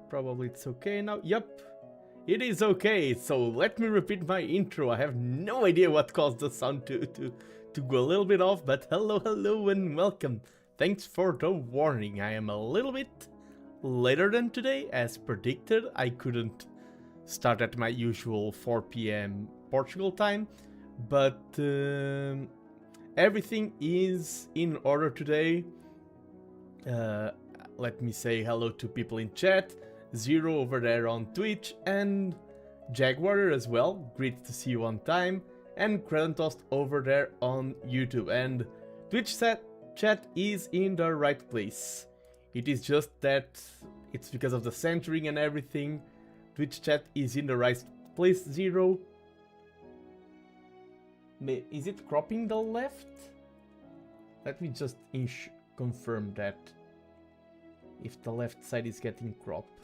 Probably it's okay now. Yep, it is okay. So let me repeat my intro. I have no idea what caused the sound to go a little bit off, but hello and welcome. Thanks for the warning. I am a little bit later than today, as predicted. I couldn't start at my usual 4 p.m. Portugal time, but everything is in order today. Let me say hello to people in chat, Zero over there on Twitch, and Jaguar as well, great to see you on time, and Credentost over there on YouTube. And Twitch chat is in the right place. It is just that it's because of the centering and everything. Twitch chat is in the right place. 0. Is it cropping the left? Let me just confirm that. If the left side is getting cropped.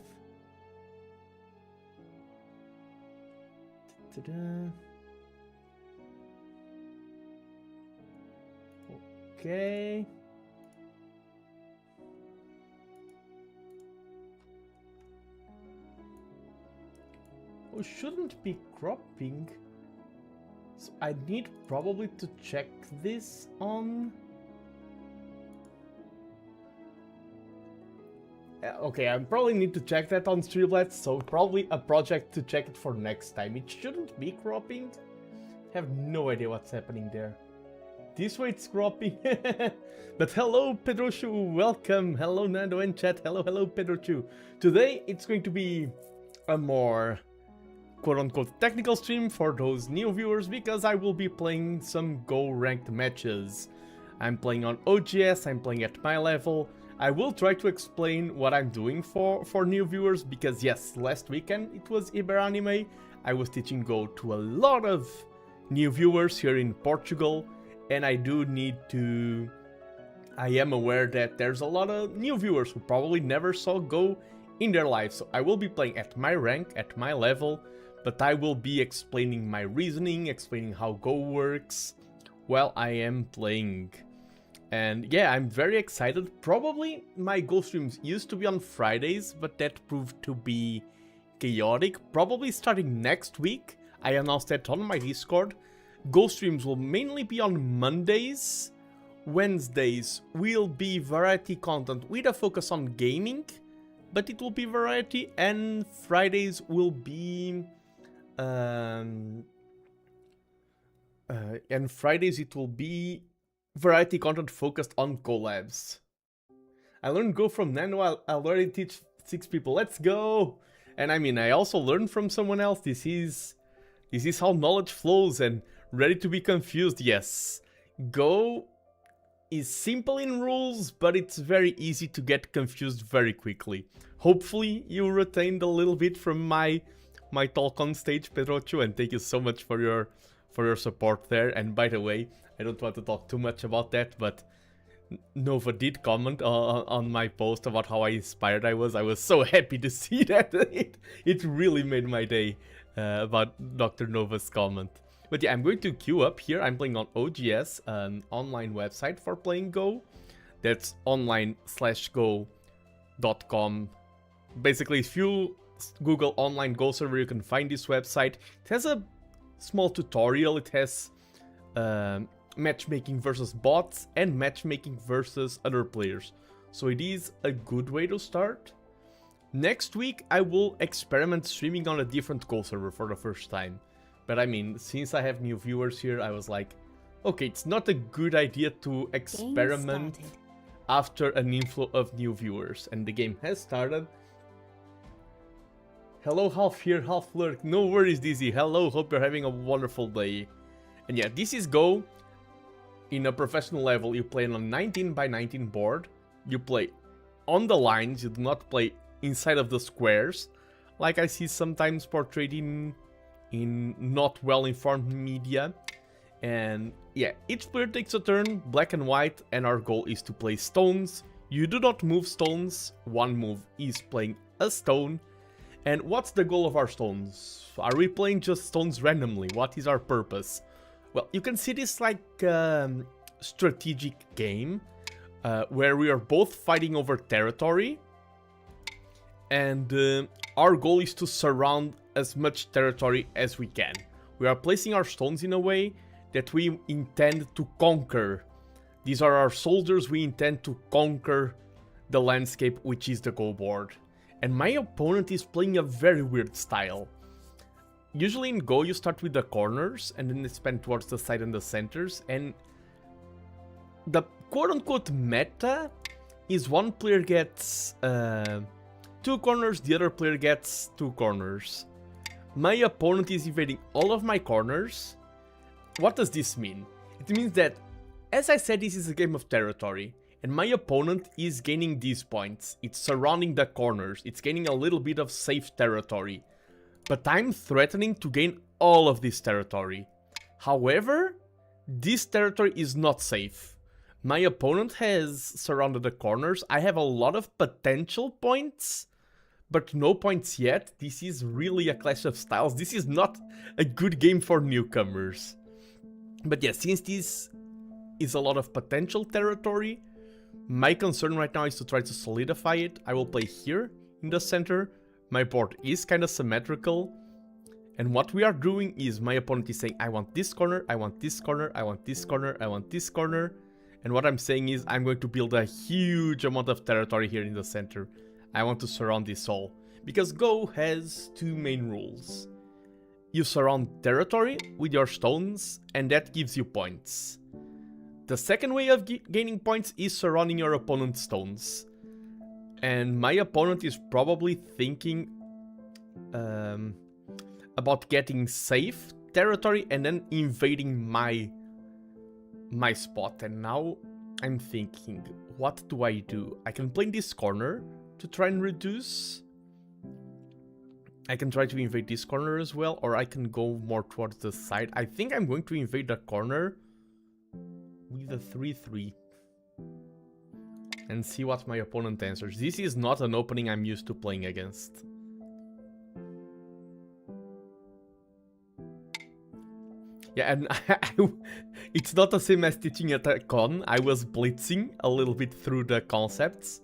Ta-da. Okay. Oh, shouldn't be cropping. So I need probably to check this on... Okay, I probably need to check that on Streamlabs, so probably a project to check it for next time. It shouldn't be cropping. I have no idea what's happening there. This way it's cropping. But hello Pedrochu, welcome. Hello Nando and chat. Hello Pedrochu. Today it's going to be a more quote-unquote technical stream for those new viewers, because I will be playing some Go ranked matches. I'm playing on OGS, I'm playing at my level. I will try to explain what I'm doing for new viewers, because yes, last weekend it was Iberanime. I was teaching Go to a lot of new viewers here in Portugal, and I am aware that there's a lot of new viewers who probably never saw Go in their lives. So I will be playing at my rank, at my level, but I will be explaining my reasoning, explaining how Go works while I am playing. And yeah, I'm very excited. Probably my Go streams used to be on Fridays, but that proved to be chaotic. Probably starting next week, I announced that on my Discord. Go streams will mainly be on Mondays. Wednesdays will be variety content with a focus on gaming, but it will be variety. And Fridays will be... variety content focused on collabs. I learned Go from Nano. I'll already teach 6 people. Let's go! And I mean, I also learned from someone else. This is how knowledge flows, and ready to be confused. Yes, Go is simple in rules, but it's very easy to get confused very quickly. Hopefully you retained a little bit from my talk on stage, Pedrochu, and thank you so much for your support there. And by the way, I don't want to talk too much about that, but Nova did comment on my post about how inspired I was. I was so happy to see that. It really made my day about Dr. Nova's comment. But yeah, I'm going to queue up here. I'm playing on OGS, an online website for playing Go. That's online/go.com. Basically, if you Google online Go server, you can find this website. It has a small tutorial. It has matchmaking versus bots and matchmaking versus other players. So it is a good way to start. Next week I will experiment streaming on a different Go server for the first time. But I mean, since I have new viewers here, I was like, okay, it's not a good idea to experiment after an inflow of new viewers. And the game has started. Hello, half here, half lurk. No worries, Dizzy. Hello, hope you're having a wonderful day. And yeah, this is Go. In a professional level, you play on a 19 by 19 board. You play on the lines, you do not play inside of the squares, like I see sometimes portrayed in not well-informed media. And yeah, each player takes a turn, black and white, and our goal is to play stones. You do not move stones. One move is playing a stone. And what's the goal of our stones? Are we playing just stones randomly? What is our purpose? Well, you can see this like strategic game where we are both fighting over territory, and our goal is to surround as much territory as we can. We are placing our stones in a way that we intend to conquer. These are our soldiers. We intend to conquer the landscape, which is the Go board. And my opponent is playing a very weird style. Usually in Go, you start with the corners and then expand towards the side and the centers. And the quote-unquote meta is one player gets 2 corners, the other player gets 2 corners. my opponent is invading all of my corners. What does this mean? It means that, as I said, this is a game of territory, and my opponent is gaining these points. It's surrounding the corners, it's gaining a little bit of safe territory. But I'm threatening to gain all of this territory. However, this territory is not safe. My opponent has surrounded the corners. I have a lot of potential points, but no points yet. This is really a clash of styles. This is not a good game for newcomers. But yeah, since this is a lot of potential territory, my concern right now is to try to solidify it. I will play here in the center. My board is kind of symmetrical. And what we are doing is my opponent is saying, I want this corner, I want this corner, I want this corner, I want this corner. And what I'm saying is I'm going to build a huge amount of territory here in the center. I want to surround this all. Because Go has two main rules. You surround territory with your stones, and that gives you points. The second way of gaining points is surrounding your opponent's stones. And my opponent is probably thinking about getting safe territory and then invading my spot. And now I'm thinking, what do I do? I can play in this corner to try and reduce. I can try to invade this corner as well, or I can go more towards the side. I think I'm going to invade the corner with a 3-3 and see what my opponent answers. This is not an opening I'm used to playing against. Yeah, and it's not the same as teaching at a con. I was blitzing a little bit through the concepts.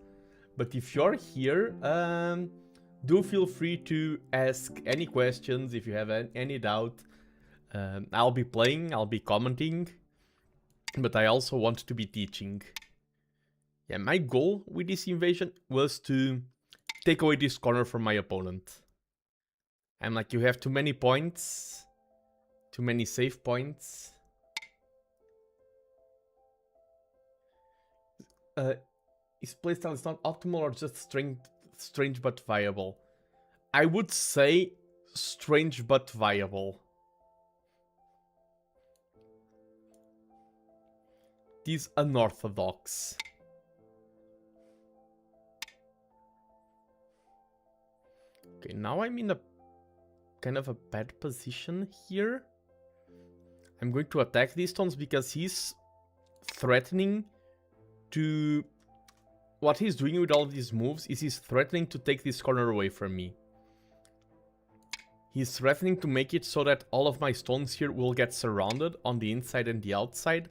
But if you're here, do feel free to ask any questions if you have any doubt. I'll be playing, I'll be commenting, but I also want to be teaching. Yeah, my goal with this invasion was to take away this corner from my opponent. I'm like, you have too many points. Too many save points. His playstyle is not optimal or just strange but viable? I would say strange but viable. It is unorthodox. Okay, now I'm in a kind of a bad position here. I'm going to attack these stones because he's threatening to... What he's doing with all of these moves is he's threatening to take this corner away from me. He's threatening to make it so that all of my stones here will get surrounded on the inside and the outside,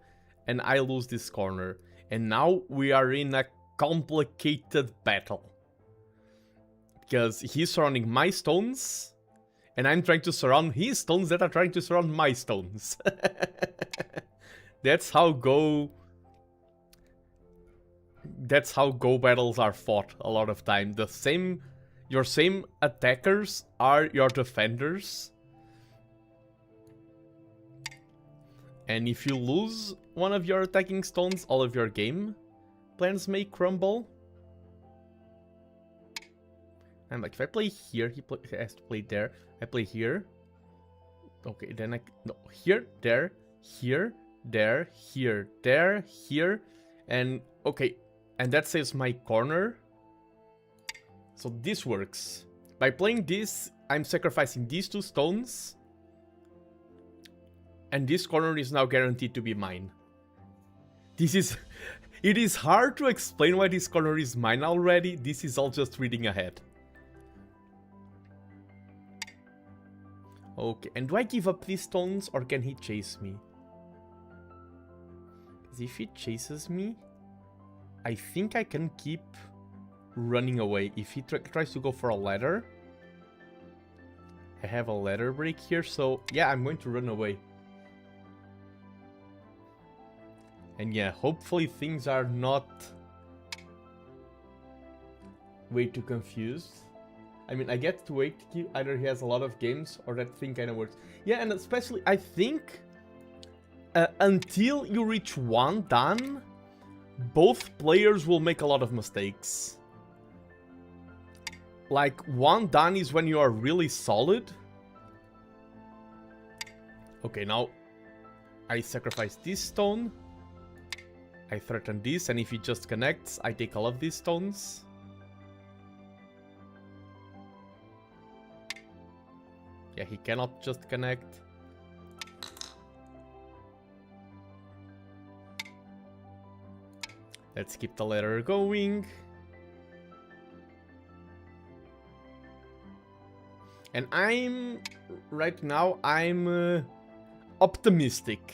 and I lose this corner. And now we are in a complicated battle. Because he's surrounding my stones, and I'm trying to surround his stones that are trying to surround my stones. That's how Go battles are fought a lot of time. Your same attackers are your defenders. And if you lose one of your attacking stones, all of your game plans may crumble. And like, if I play here, he has to play there. I play here. Okay, then no, here, there, here, there, here, there, here. And, okay, and that saves my corner. So this works. By playing this, I'm sacrificing these two stones. And this corner is now guaranteed to be mine. This is... It is hard to explain why this corner is mine already. This is all just reading ahead. Okay, and do I give up these stones or can he chase me? Because if he chases me, I think I can keep running away. If he tries to go for a ladder, I have a ladder break here, so yeah, I'm going to run away. And yeah, hopefully things are not way too confused. I mean, I get to wait, either he has a lot of games or that thing kind of works. Yeah, and especially, I think, until you reach 1 dan, both players will make a lot of mistakes. Like, 1 dan is when you are really solid, Okay, now I sacrifice this stone. I threaten this, and if he just connects, I take all of these stones. Yeah, he cannot just connect. Let's keep the ladder going. And right now, I'm optimistic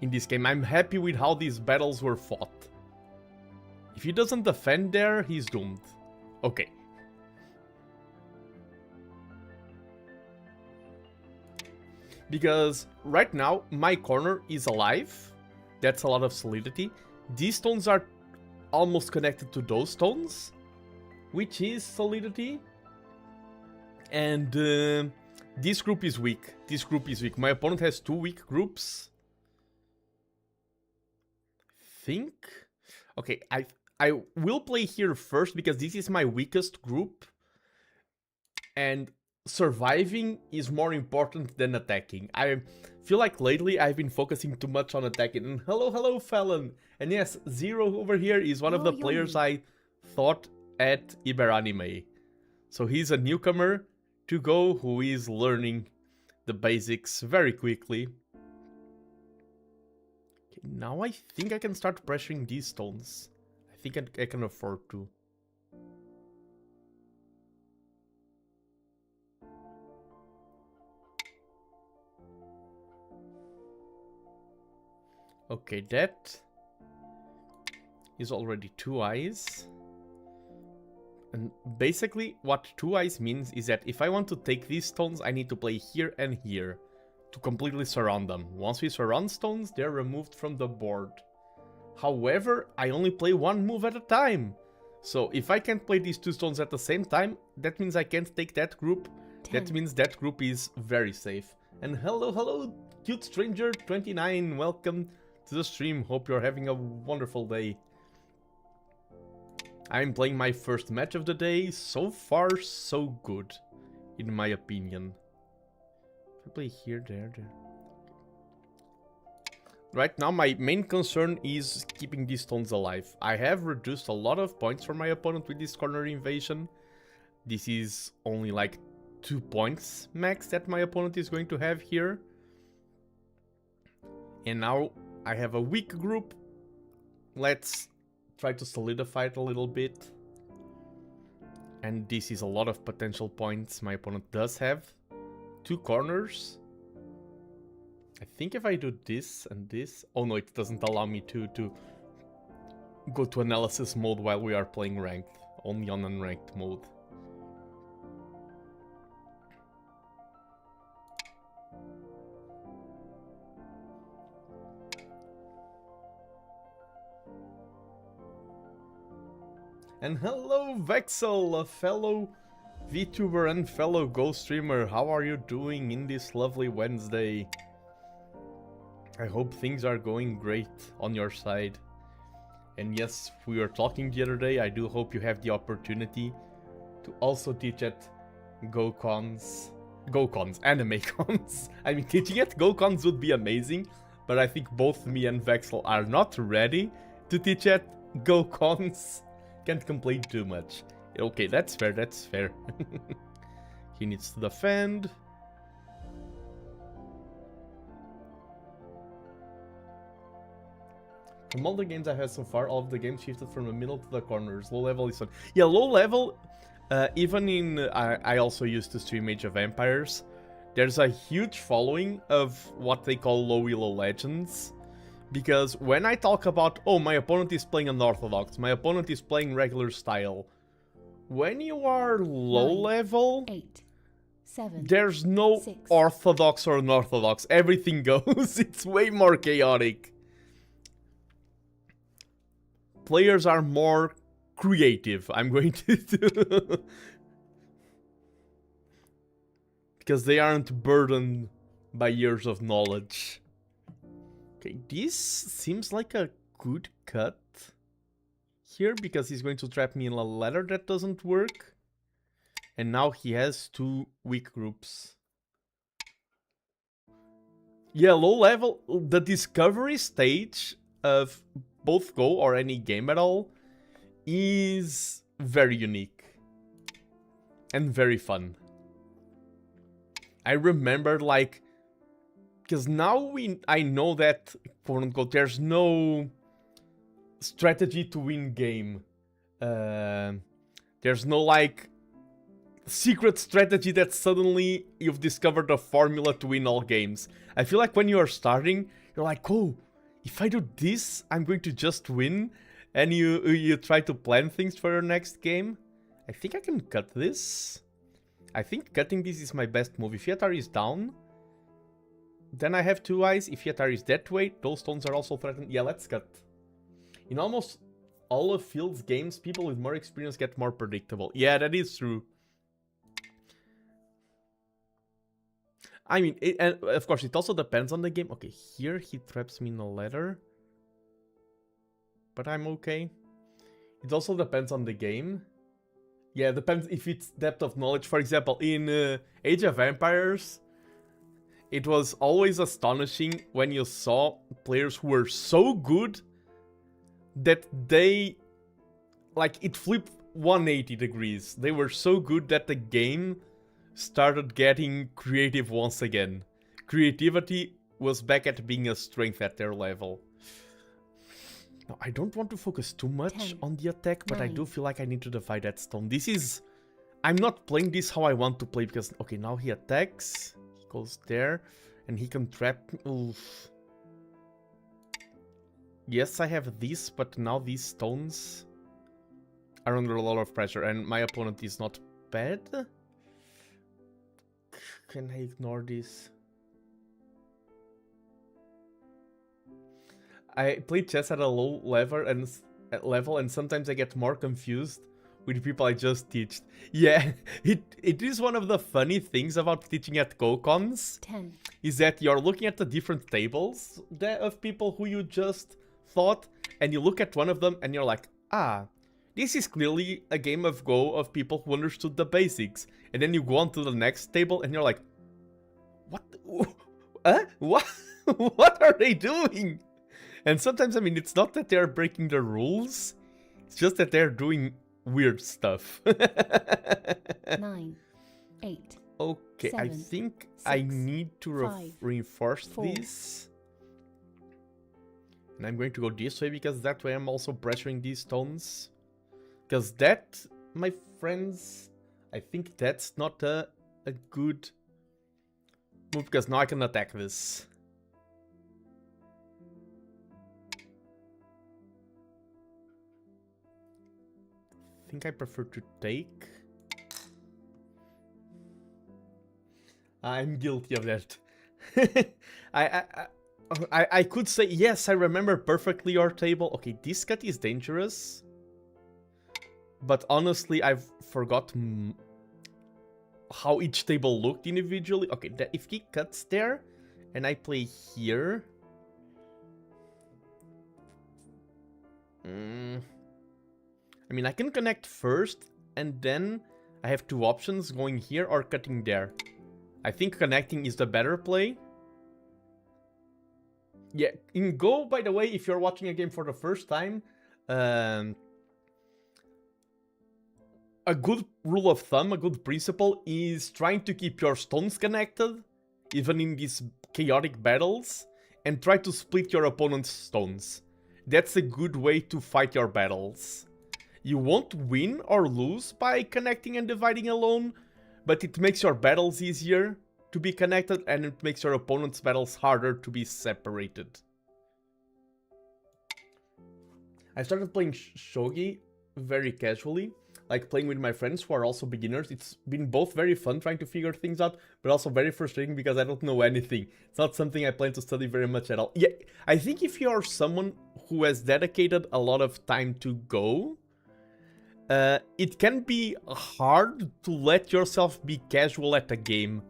in this game. I'm happy with how these battles were fought. If he doesn't defend there, he's doomed. Okay. Because right now, my corner is alive. That's a lot of solidity. These stones are almost connected to those stones, which is solidity. And this group is weak. This group is weak. My opponent has 2 weak groups. Okay, I will play here first because this is my weakest group. And surviving is more important than attacking. I feel like lately I've been focusing too much on attacking. And hello, Fallon. And yes, Zero over here is one of the players I thought at Iberanime. So he's a newcomer to Go who is learning the basics very quickly. Okay, now I think I can start pressuring these stones. I think I can afford to. Okay, that is already 2 eyes. And basically, what 2 eyes means is that if I want to take these stones, I need to play here and here to completely surround them. Once we surround stones, they're removed from the board. However, I only play 1 move at a time. So if I can't play these 2 stones at the same time, that means I can't take that group. 10. That means that group is very safe. And hello, cute stranger 29, welcome to the stream. Hope you're having a wonderful day. I'm playing my first match of the day. So far, so good, in my opinion. I play here, there. Right now, my main concern is keeping these stones alive. I have reduced a lot of points for my opponent with this corner invasion. This is only like 2 points max that my opponent is going to have here. And now I have a weak group. Let's try to solidify it a little bit. And this is a lot of potential points. My opponent does have 2 corners. I think if I do this and this... Oh no, it doesn't allow me to go to analysis mode while we are playing ranked. Only on unranked mode. And hello Vexel, a fellow VTuber and fellow Go streamer. How are you doing in this lovely Wednesday? I hope things are going great on your side. And yes, we were talking the other day. I do hope you have the opportunity to also teach at GoCons, anime cons. I mean, teaching at GoCons would be amazing, but I think both me and Vexel are not ready to teach at GoCons. Can't complain too much. Okay, that's fair, that's fair. He needs to defend. From all the games I have so far, all of the games shifted from the middle to the corners. Low level is fun. Yeah, low level, even in... I also used to stream Age of Empires. There's a huge following of what they call low elo legends. Because when I talk about, oh, my opponent is playing unorthodox, my opponent is playing regular style, when you are low 9, level, 8, 7, there's no 6. orthodox or unorthodox. Everything goes. It's way more chaotic. Players are more creative, I'm going to do. Because they aren't burdened by years of knowledge. Okay, this seems like a good cut here, because he's going to trap me in a ladder that doesn't work. And now he has 2 weak groups. Yeah, low level, the discovery stage of both Go or any game at all is very unique and very fun. I remember, like, because now I know that, quote unquote, there's no strategy to win game. There's no, like, secret strategy that suddenly you've discovered a formula to win all games. I feel like when you are starting, you're like, oh, if I do this, I'm going to just win. And you try to plan things for your next game. I think I can cut this. I think cutting this is my best move. If Yatar is down, then I have 2 eyes. If Yatar is that way, those stones are also threatened. Yeah, let's cut. In almost all of Field's games, people with more experience get more predictable. Yeah, that is true. I mean, and of course, it also depends on the game. Okay, here he traps me in a ladder. But I'm okay. It also depends on the game. Yeah, depends if it's depth of knowledge. For example, in Age of Empires, it was always astonishing when you saw players who were so good that they... like, it flipped 180 degrees. They were so good that the game started getting creative once again. Creativity was back at being a strength at their level. Now, I don't want to focus too much on the attack, but 9. I do feel like I need to divide that stone. This is... I'm not playing this how I want to play, because... okay, now he attacks. He goes there, and he can trap... oof. Yes, I have this, but now these stones are under a lot of pressure, and my opponent is not bad. Can I ignore this? I play chess at a low level and sometimes I get more confused with people I just teached. Yeah, it is one of the funny things about teaching at GoCons. 10. Is that you're looking at the different tables of people who you just thought, and you look at one of them and you're like, ah, this is clearly a game of Go of people who understood the basics. And then you go on to the next table and you're like, what? What? What are they doing? And sometimes, I mean, it's not that they're breaking the rules. It's just that they're doing weird stuff. 9, 8. Okay, 7, I think 6, I need to 5, reinforce 4. this. And I'm going to go this way because that way I'm also pressuring these stones. Because that, my friends, I think that's not a good move, because now I can attack this. I think I prefer to take. I'm guilty of that. I could say, yes, I remember perfectly your table. Okay, this cut is dangerous. But honestly, I've forgotten how each table looked individually. Okay, if he cuts there, and I play here... I mean, I can connect first, and then I have 2 options, going here or cutting there. I think connecting is the better play. Yeah, in Go, by the way, if you're watching a game for the first time, a good rule of thumb, a good principle, is trying to keep your stones connected, even in these chaotic battles, and try to split your opponent's stones. That's a good way to fight your battles. You won't win or lose by connecting and dividing alone, but it makes your battles easier to be connected, and it makes your opponent's battles harder to be separated. I started playing Shogi very casually, like playing with my friends who are also beginners. It's been both very fun trying to figure things out, but also very frustrating because I don't know anything. It's not something I plan to study very much at all. Yeah, I think if you're someone who has dedicated a lot of time to Go, it can be hard to let yourself be casual at a game.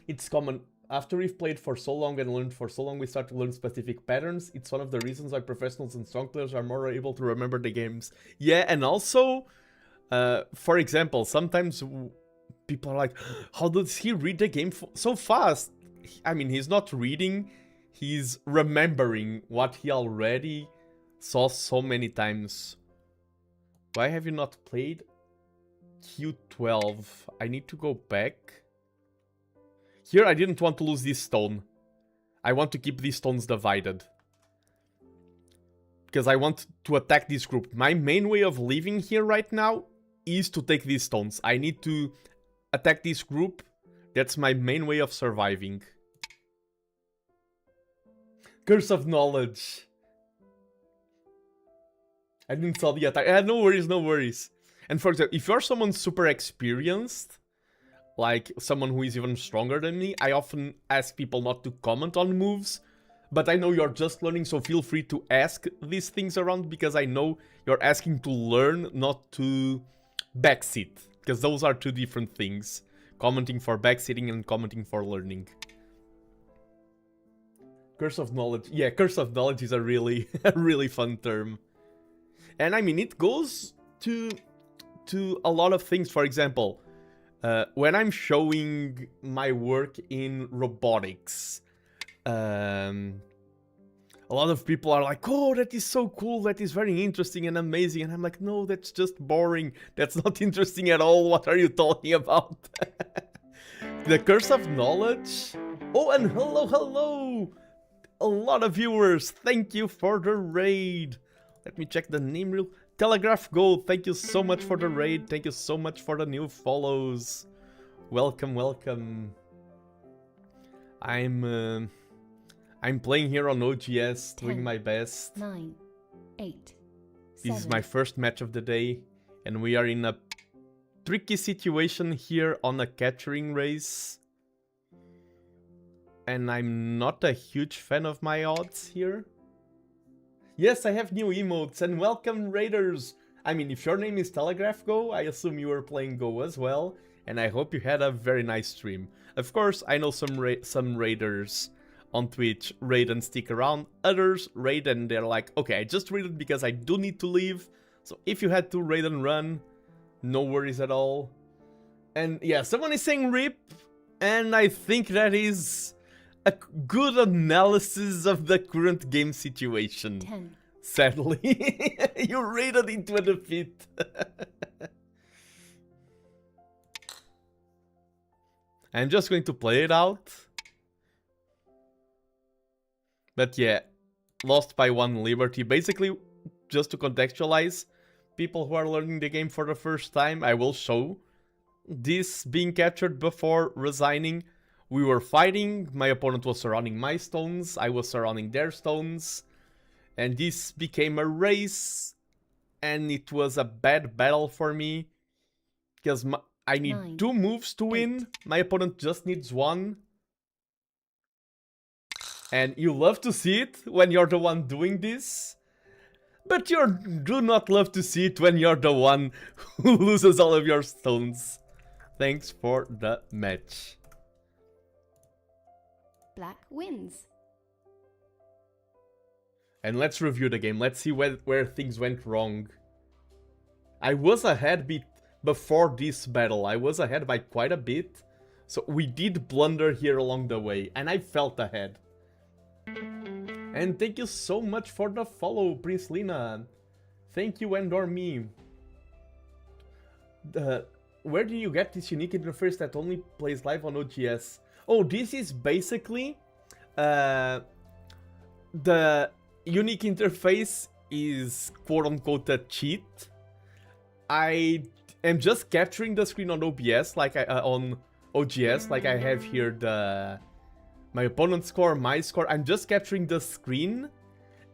It's common. After we've played for so long and learned for so long, we start to learn specific patterns. It's one of the reasons why professionals and strong players are more able to remember the games. Yeah, and also, for example, sometimes people are like, how does he read the game so fast? I mean, he's not reading, he's remembering what he already saw so many times. Why have you not played Q12? I need to go back. Here, I didn't want to lose this stone. I want to keep these stones divided. Because I want to attack this group. My main way of living here right now is to take these stones. I need to attack this group. That's my main way of surviving. Curse of Knowledge. I didn't saw the attack. No worries, no worries. And for example, if you're someone super experienced, like someone who is even stronger than me, I often ask people not to comment on moves. But I know you're just learning, so feel free to ask these things around, because I know you're asking to learn, not to backseat. Because those are two different things. Commenting for backseating and commenting for learning. Curse of Knowledge. Yeah, Curse of Knowledge is a really, really fun term. And I mean, it goes to a lot of things. For example, when I'm showing my work in robotics, a lot of people are like, oh, that is so cool, that is very interesting and amazing. And I'm like, no, that's just boring. That's not interesting at all. What are you talking about? The Curse of Knowledge. Oh, and hello, hello. A lot of viewers. Thank you for the raid. Let me check the name real. Telegraph Gold, thank you so much for the raid. Thank you so much for the new follows. Welcome, welcome. I'm playing here on OGS, 10, doing my best. 9, 8. This is my first match of the day, and we are in a tricky situation here on a capturing race. And I'm not a huge fan of my odds here. Yes, I have new emotes, and welcome raiders! I mean, if your name is Telegraph Go, I assume you were playing Go as well, and I hope you had a very nice stream. Of course, I know some raiders on Twitch raid and stick around, others raid and they're like, okay, I just raided because I do need to leave, so if you had to raid and run, no worries at all. And yeah, someone is saying RIP, and I think that is a good analysis of the current game situation. 10. Sadly, you raided into a defeat. I'm just going to play it out. But yeah, lost by 1 Liberty. Basically, just to contextualize, people who are learning the game for the first time, I will show this being captured before resigning. We were fighting, my opponent was surrounding my stones, I was surrounding their stones, and this became a race, and it was a bad battle for me, because I need 9, 2 moves to win, 8. my opponent just needs 1. And you love to see it when you're the one doing this, but you do not love to see it when you're the one who loses all of your stones. Thanks for the match. Black wins. And let's review the game. Let's see where things went wrong. I was ahead before this battle. I was ahead by quite a bit. So we did blunder here along the way. And I felt ahead. And thank you so much for the follow, Prince Lina. Thank you, and or me. Where do you get this unique interface that only plays live on OGS? Oh, this is basically the unique interface is quote-unquote a cheat. I am just capturing the screen on OBS, like on OGS, like I have here my opponent's score, my score. I'm just capturing the screen,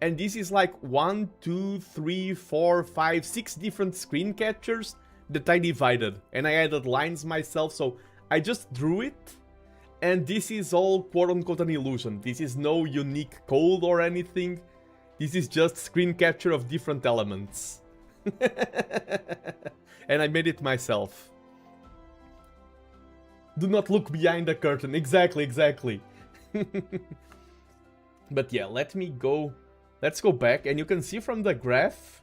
and this is like 1, 2, 3, 4, 5, 6 different screen captures that I divided, and I added lines myself, so I just drew it. And this is all quote-unquote an illusion. This is no unique code or anything. This is just screen capture of different elements. And I made it myself. Do not look behind the curtain. Exactly, exactly. But yeah, let's go back, and you can see from the graph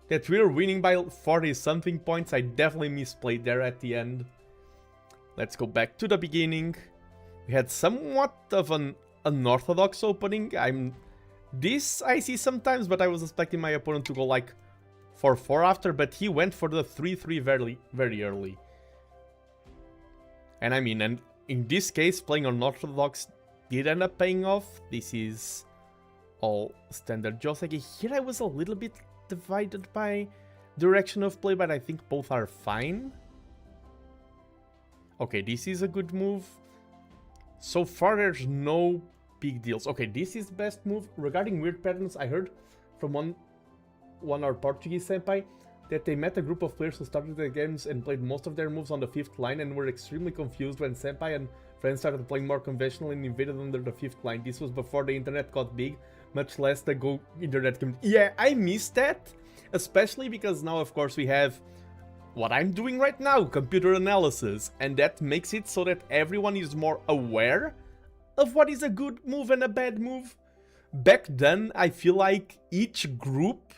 that we're winning by 40-something points. I definitely misplayed there at the end. Let's go back to the beginning. We had somewhat of an unorthodox opening. This I see sometimes, but I was expecting my opponent to go like 4-4 after, but he went for the 3-3 very, very early. And I mean, and in this case, playing unorthodox did end up paying off. This is all standard Joseki. Here I was a little bit divided by direction of play, but I think both are fine. Okay, this is a good move. So far, there's no big deals. Okay, this is best move. Regarding weird patterns, I heard from one our Portuguese senpai that they met a group of players who started the games and played most of their moves on the 5th line and were extremely confused when senpai and friends started playing more conventional and invaded under the 5th line. This was before the internet got big, much less the Go internet community. Yeah, I missed that, especially because now, of course, we have what I'm doing right now, computer analysis, and that makes it so that everyone is more aware of what is a good move and a bad move. Back then, I feel like each group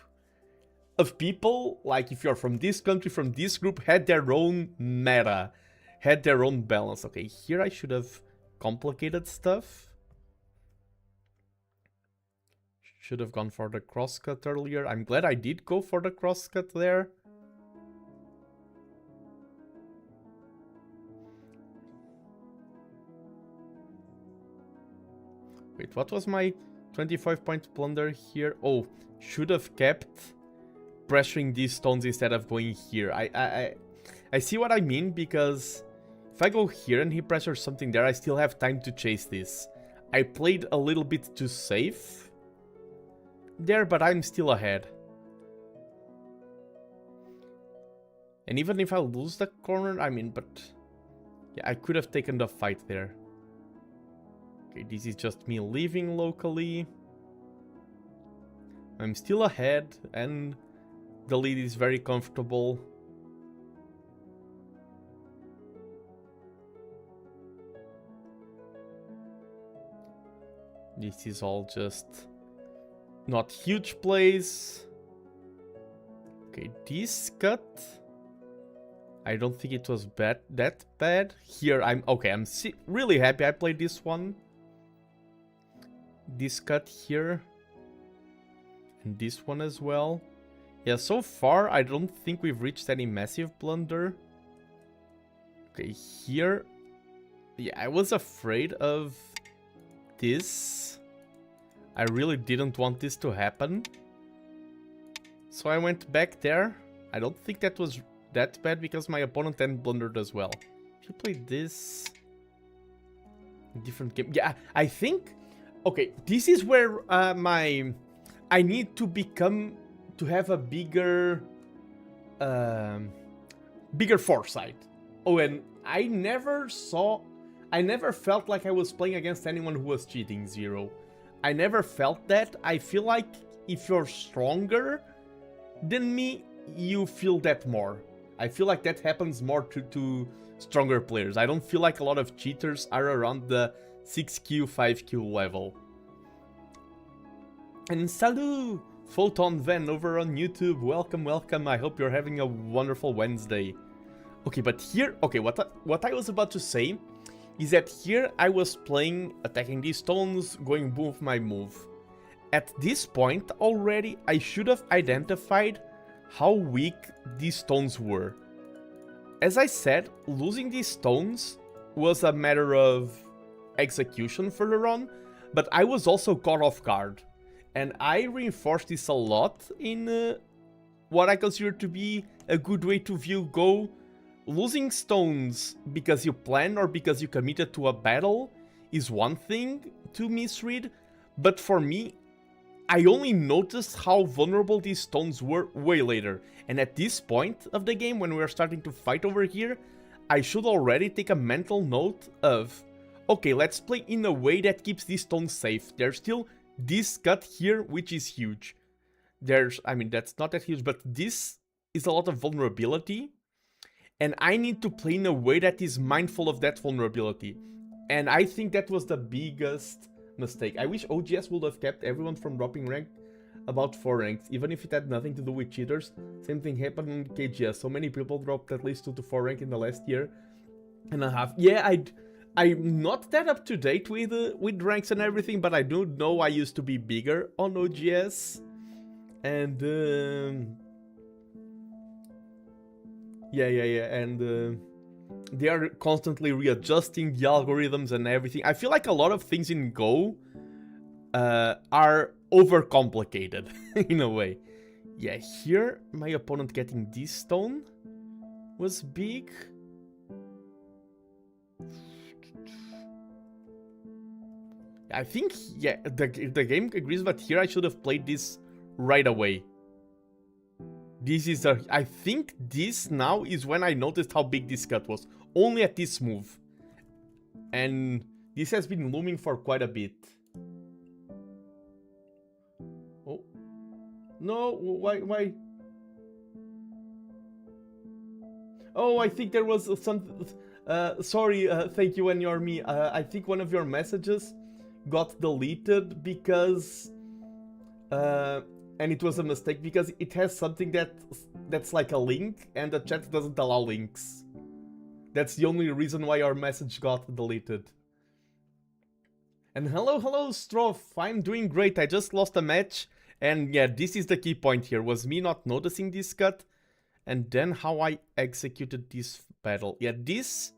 of people, like if you're from this country, from this group, had their own meta, had their own balance. Okay, here I should have complicated stuff. Should have gone for the crosscut earlier. I'm glad I did go for the crosscut there. Wait, what was my 25-point blunder here? Oh, should have kept pressuring these stones instead of going here. I see what I mean, because if I go here and he pressures something there, I still have time to chase this. I played a little bit too safe there, but I'm still ahead. And even if I lose the corner, I mean, but yeah, I could have taken the fight there. Okay, this is just me leaving locally. I'm still ahead, and the lead is very comfortable. This is all just not huge plays. Okay, this cut, I don't think it was that bad. Here, I'm really happy I played this one. This cut here. And this one as well. Yeah, so far, I don't think we've reached any massive blunder. Okay, here. Yeah, I was afraid of this. I really didn't want this to happen. So I went back there. I don't think that was that bad because my opponent then blundered as well. If you play this... different game... Yeah, I think... Okay, this is where I need to become... to have a bigger... bigger foresight. Oh, and I never felt like I was playing against anyone who was cheating, Zero. I never felt that. I feel like if you're stronger than me, you feel that more. I feel like that happens more to stronger players. I don't feel like a lot of cheaters are around the 6Q, 5Q level. And salut! Photon Van over on YouTube. Welcome, welcome. I hope you're having a wonderful Wednesday. Okay, but here... Okay, what I was about to say is that here I was playing, attacking these stones, going move my move. At this point already, I should have identified how weak these stones were. As I said, losing these stones was a matter of execution further on, but I was also caught off guard. And I reinforced this a lot in what I consider to be a good way to view Go. Losing stones because you planned or because you committed to a battle is one thing to misread, but for me, I only noticed how vulnerable these stones were way later. And at this point of the game, when we are starting to fight over here, I should already take a mental note of, okay, let's play in a way that keeps these stones safe. There's still this cut here, which is huge. I mean, that's not that huge, but this is a lot of vulnerability. And I need to play in a way that is mindful of that vulnerability. And I think that was the biggest mistake. I wish OGS would have kept everyone from dropping rank about 4 ranks, even if it had nothing to do with cheaters. Same thing happened in KGS. So many people dropped at least 2 to 4 rank in the last year and a half. Yeah, I'm not that up to date with ranks and everything, but I do know I used to be bigger on OGS, and and they are constantly readjusting the algorithms and everything. I feel like a lot of things in Go are overcomplicated in a way. Yeah, here my opponent getting this stone was big. I think, yeah, the game agrees, but here I should have played this right away. This is I think this now is when I noticed how big this cut was. Only at this move. And this has been looming for quite a bit. Oh. No, why? Oh, I think there was some... sorry, thank you, and you're me. I think one of your messages got deleted because... and it was a mistake because it has something that's like a link, and the chat doesn't allow links. That's the only reason why our message got deleted. And hello, Stroff. I'm doing great. I just lost a match. And yeah, this is the key point here. Was me not noticing this cut. And then how I executed this battle. Yeah, this...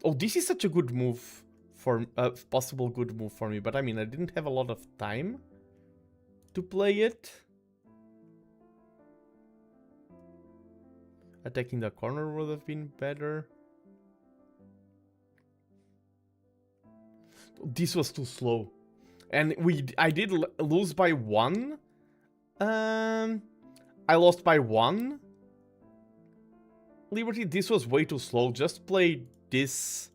Oh, this is such a good move. For possible good move for me. But I mean, I didn't have a lot of time to play it. Attacking the corner would have been better. This was too slow. And I did lose by 1. I lost by 1. Liberty, this was way too slow. Just play this.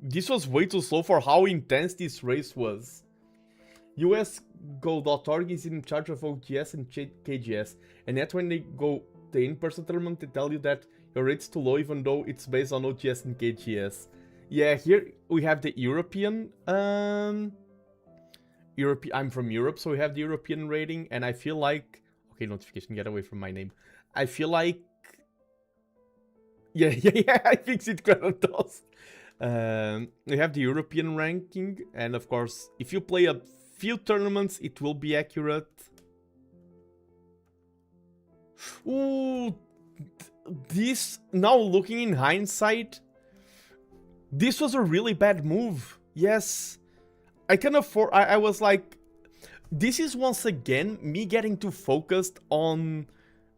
This was way too slow for how intense this race was. USGo.org is in charge of OGS and KGS, and yet when they go the in-person tournament, they tell you that your rate's too low even though it's based on OGS and KGS. Yeah, here we have the European, I'm from Europe, so we have the European rating, and I feel like... Okay, notification, get away from my name. I feel like... Yeah, I fixed it, Kratos. We have the European ranking, and of course, if you play a few tournaments, it will be accurate. Ooh, this, now looking in hindsight, this was a really bad move. Yes, I can afford, I was like, this is once again me getting too focused on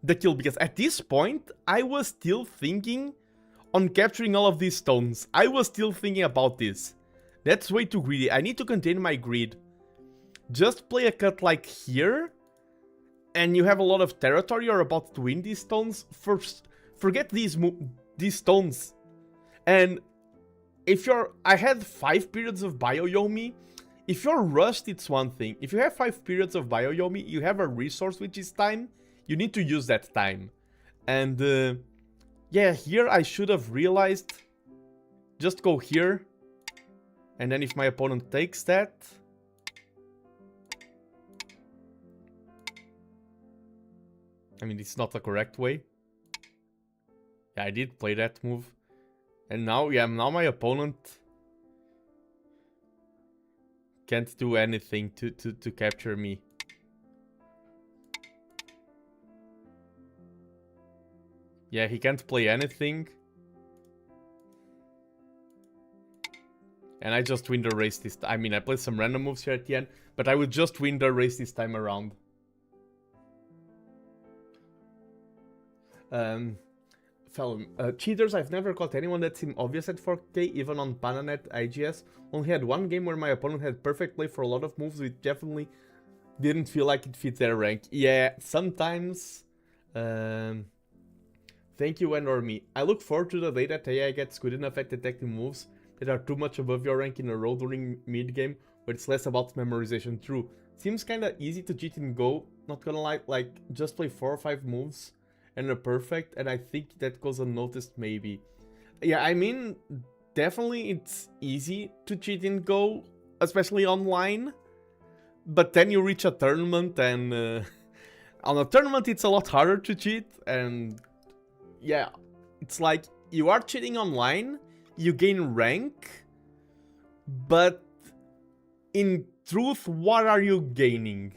the kill, because at this point, I was still thinking on capturing all of these stones. I was still thinking about this. That's way too greedy. I need to contain my greed. Just play a cut like here, and you have a lot of territory. You're about to win these stones. First, forget these stones. And if you're... I had 5 periods of Bio-Yomi. If you're rushed, it's one thing. If you have 5 periods of Bio-Yomi, you have a resource which is time. You need to use that time. And yeah, here I should have realized. Just go here. And then if my opponent takes that... I mean, it's not the correct way. Yeah, I did play that move. And now, yeah, now my opponent can't do anything to capture me. Yeah, he can't play anything. And I just win the race this time. I mean, I played some random moves here at the end, but I would just win the race this time around. Fellow cheaters, I've never caught anyone that seemed obvious at 4K, even on Pananet IGS. Only had one game where my opponent had perfect play for a lot of moves, which definitely didn't feel like it fit their rank. Yeah, sometimes. Thank you, and or me. I look forward to the day that AI gets good enough at detecting moves that are too much above your rank in a row during mid-game, where it's less about memorization. True. Seems kinda easy to cheat in Go, not gonna lie, like, just play 4 or 5 moves and a perfect, and I think that goes unnoticed maybe. Yeah, I mean, definitely it's easy to cheat in Go, especially online, but then you reach a tournament, and on a tournament it's a lot harder to cheat, and yeah, it's like, you are cheating online, you gain rank, but in truth, what are you gaining?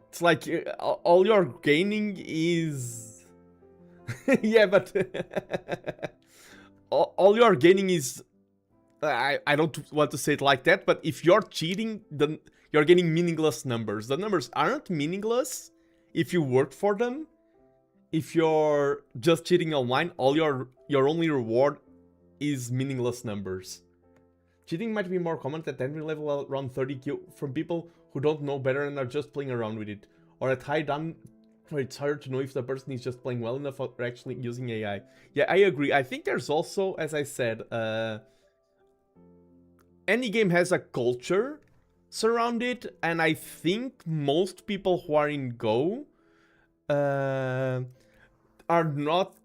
It's like all you're gaining is... yeah, but... all you're gaining is... I don't want to say it like that, but if you're cheating, then you're getting meaningless numbers. The numbers aren't meaningless if you work for them. If you're just cheating online, all your only reward is meaningless numbers. Cheating might be more common at entry level around 30Q from people who don't know better and are just playing around with it. Or at high down where it's hard to know if the person is just playing well enough or actually using AI. Yeah, I agree. I think there's also, as I said, any game has a culture surrounded it, and I think most people who are in Go are not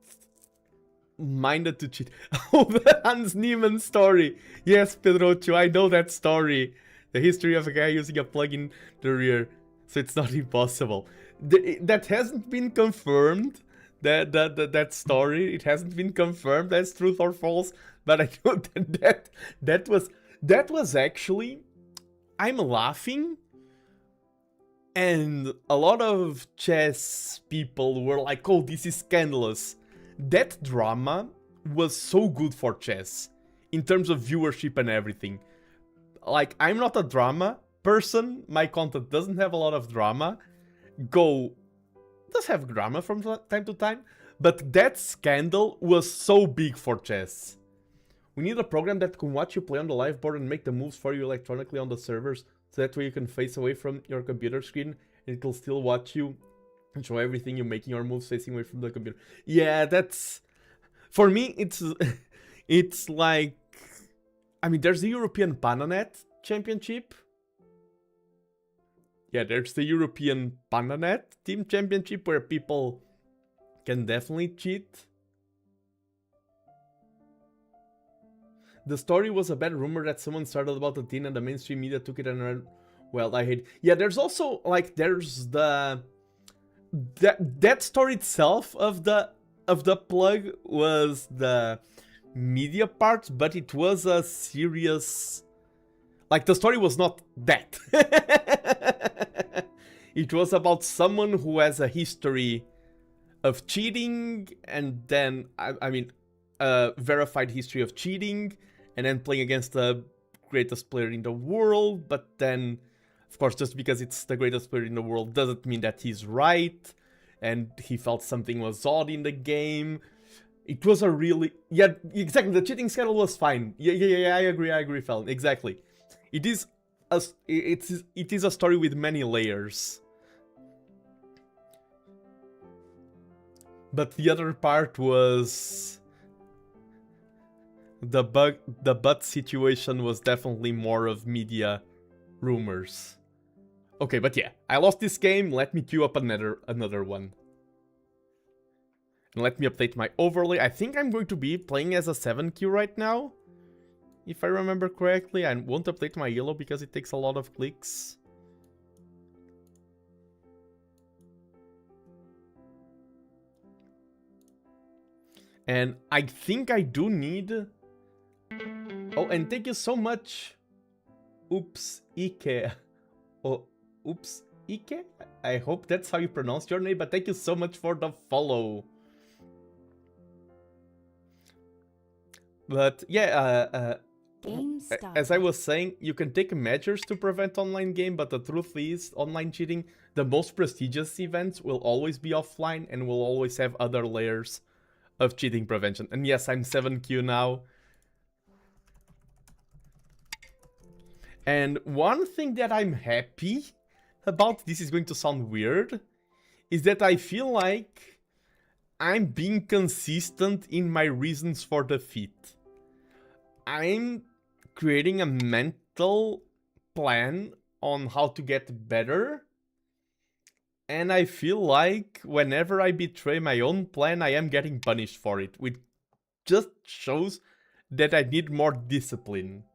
minded to cheat. Oh, the Hans Niemann story. Yes, Pedrocho, I know that story. The history of a guy using a plug in the rear, so it's not impossible. That hasn't been confirmed. That story, it hasn't been confirmed as truth or false. But I know that was actually... I'm laughing, and a lot of chess people were like, oh, this is scandalous. That drama was so good for chess, in terms of viewership and everything. Like, I'm not a drama person, my content doesn't have a lot of drama. Go does have drama from time to time, but that scandal was so big for chess. We need a program that can watch you play on the live board and make the moves for you electronically on the servers, so that way you can face away from your computer screen and it'll still watch you and show everything you're making your moves facing away from the computer. Yeah, that's... For me, it's like... I mean, there's the European PandaNet Championship. Yeah, there's the European PandaNet Team Championship where people can definitely cheat. The story was a bad rumor that someone started about the teen and the mainstream media took it and ran. Well, I hate... Yeah, there's also, like, there's the... That story itself of the plug was the media part, but it was a serious... Like, the story was not that. It was about someone who has a history of cheating, and then, I mean, a verified history of cheating, and then playing against the greatest player in the world, but then, of course, just because it's the greatest player in the world doesn't mean that he's right, and he felt something was odd in the game. It was a really... Yeah, exactly, the cheating scandal was fine. Yeah, I agree, Felon, exactly. It is a story with many layers. But the other part was... The butt situation was definitely more of media rumors. Okay, but yeah, I lost this game. Let me queue up another one. And let me update my overlay. I think I'm going to be playing as a 7Q right now, if I remember correctly. I won't update my yellow because it takes a lot of clicks. And I think I do need... Oh, and thank you so much, Oops Ike. Oh, Oops Ike? I hope that's how you pronounce your name, but thank you so much for the follow. But yeah, as I was saying, you can take measures to prevent online game, but the truth is, online cheating, the most prestigious events will always be offline and will always have other layers of cheating prevention. And yes, I'm 7Q now. And one thing that I'm happy about, this is going to sound weird, is that I feel like I'm being consistent in my reasons for defeat. I'm creating a mental plan on how to get better, and I feel like whenever I betray my own plan, I am getting punished for it, which just shows that I need more discipline.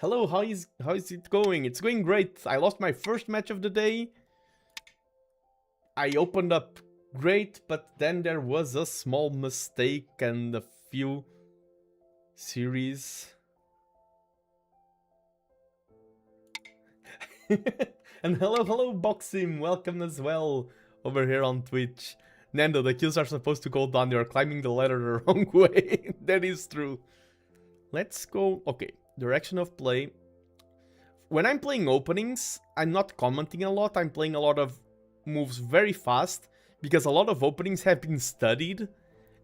Hello, how is it going? It's going great. I lost my first match of the day. I opened up great, but then there was a small mistake and a few series. And hello Boxim, welcome as well over here on Twitch. Nando, the kills are supposed to go down, you're climbing the ladder the wrong way. That is true. Let's go, okay, direction of play. When I'm playing openings, I'm not commenting a lot, I'm playing a lot of moves very fast, because a lot of openings have been studied.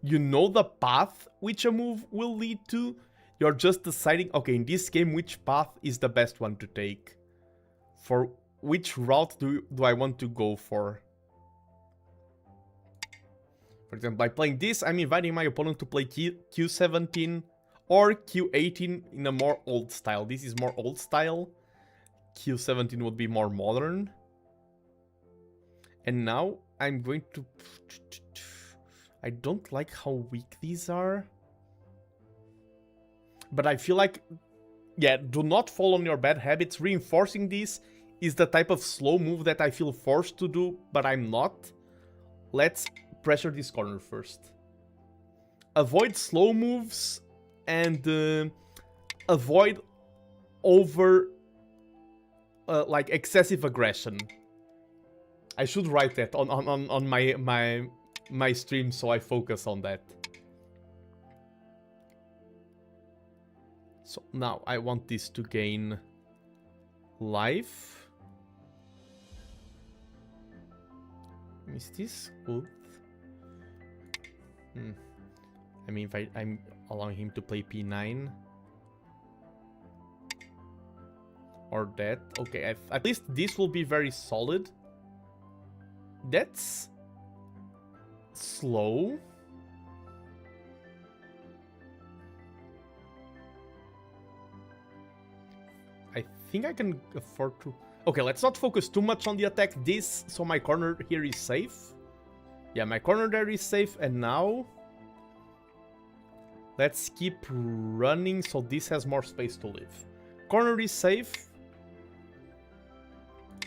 You know the path which a move will lead to, you're just deciding, okay, in this game, which path is the best one to take? For which route do I want to go for? For example, by playing this, I'm inviting my opponent to play Q17 or Q18 in a more old style. This is more old style. Q17 would be more modern. And now I'm going to... I don't like how weak these are. But I feel like... Yeah, do not fall on your bad habits. Reinforcing this is the type of slow move that I feel forced to do, but I'm not. Let's pressure this corner first. Avoid slow moves and avoid over like excessive aggression. I should write that on my stream so I focus on that. So now I want this to gain life. Is this good? I mean, if I'm allowing him to play P9 or that, okay, at least this will be very solid. That's slow. I think I can afford to... Okay, let's not focus too much on the attack this, so my corner here is safe. Yeah, my corner there is safe, and now... Let's keep running so this has more space to live. Corner is safe.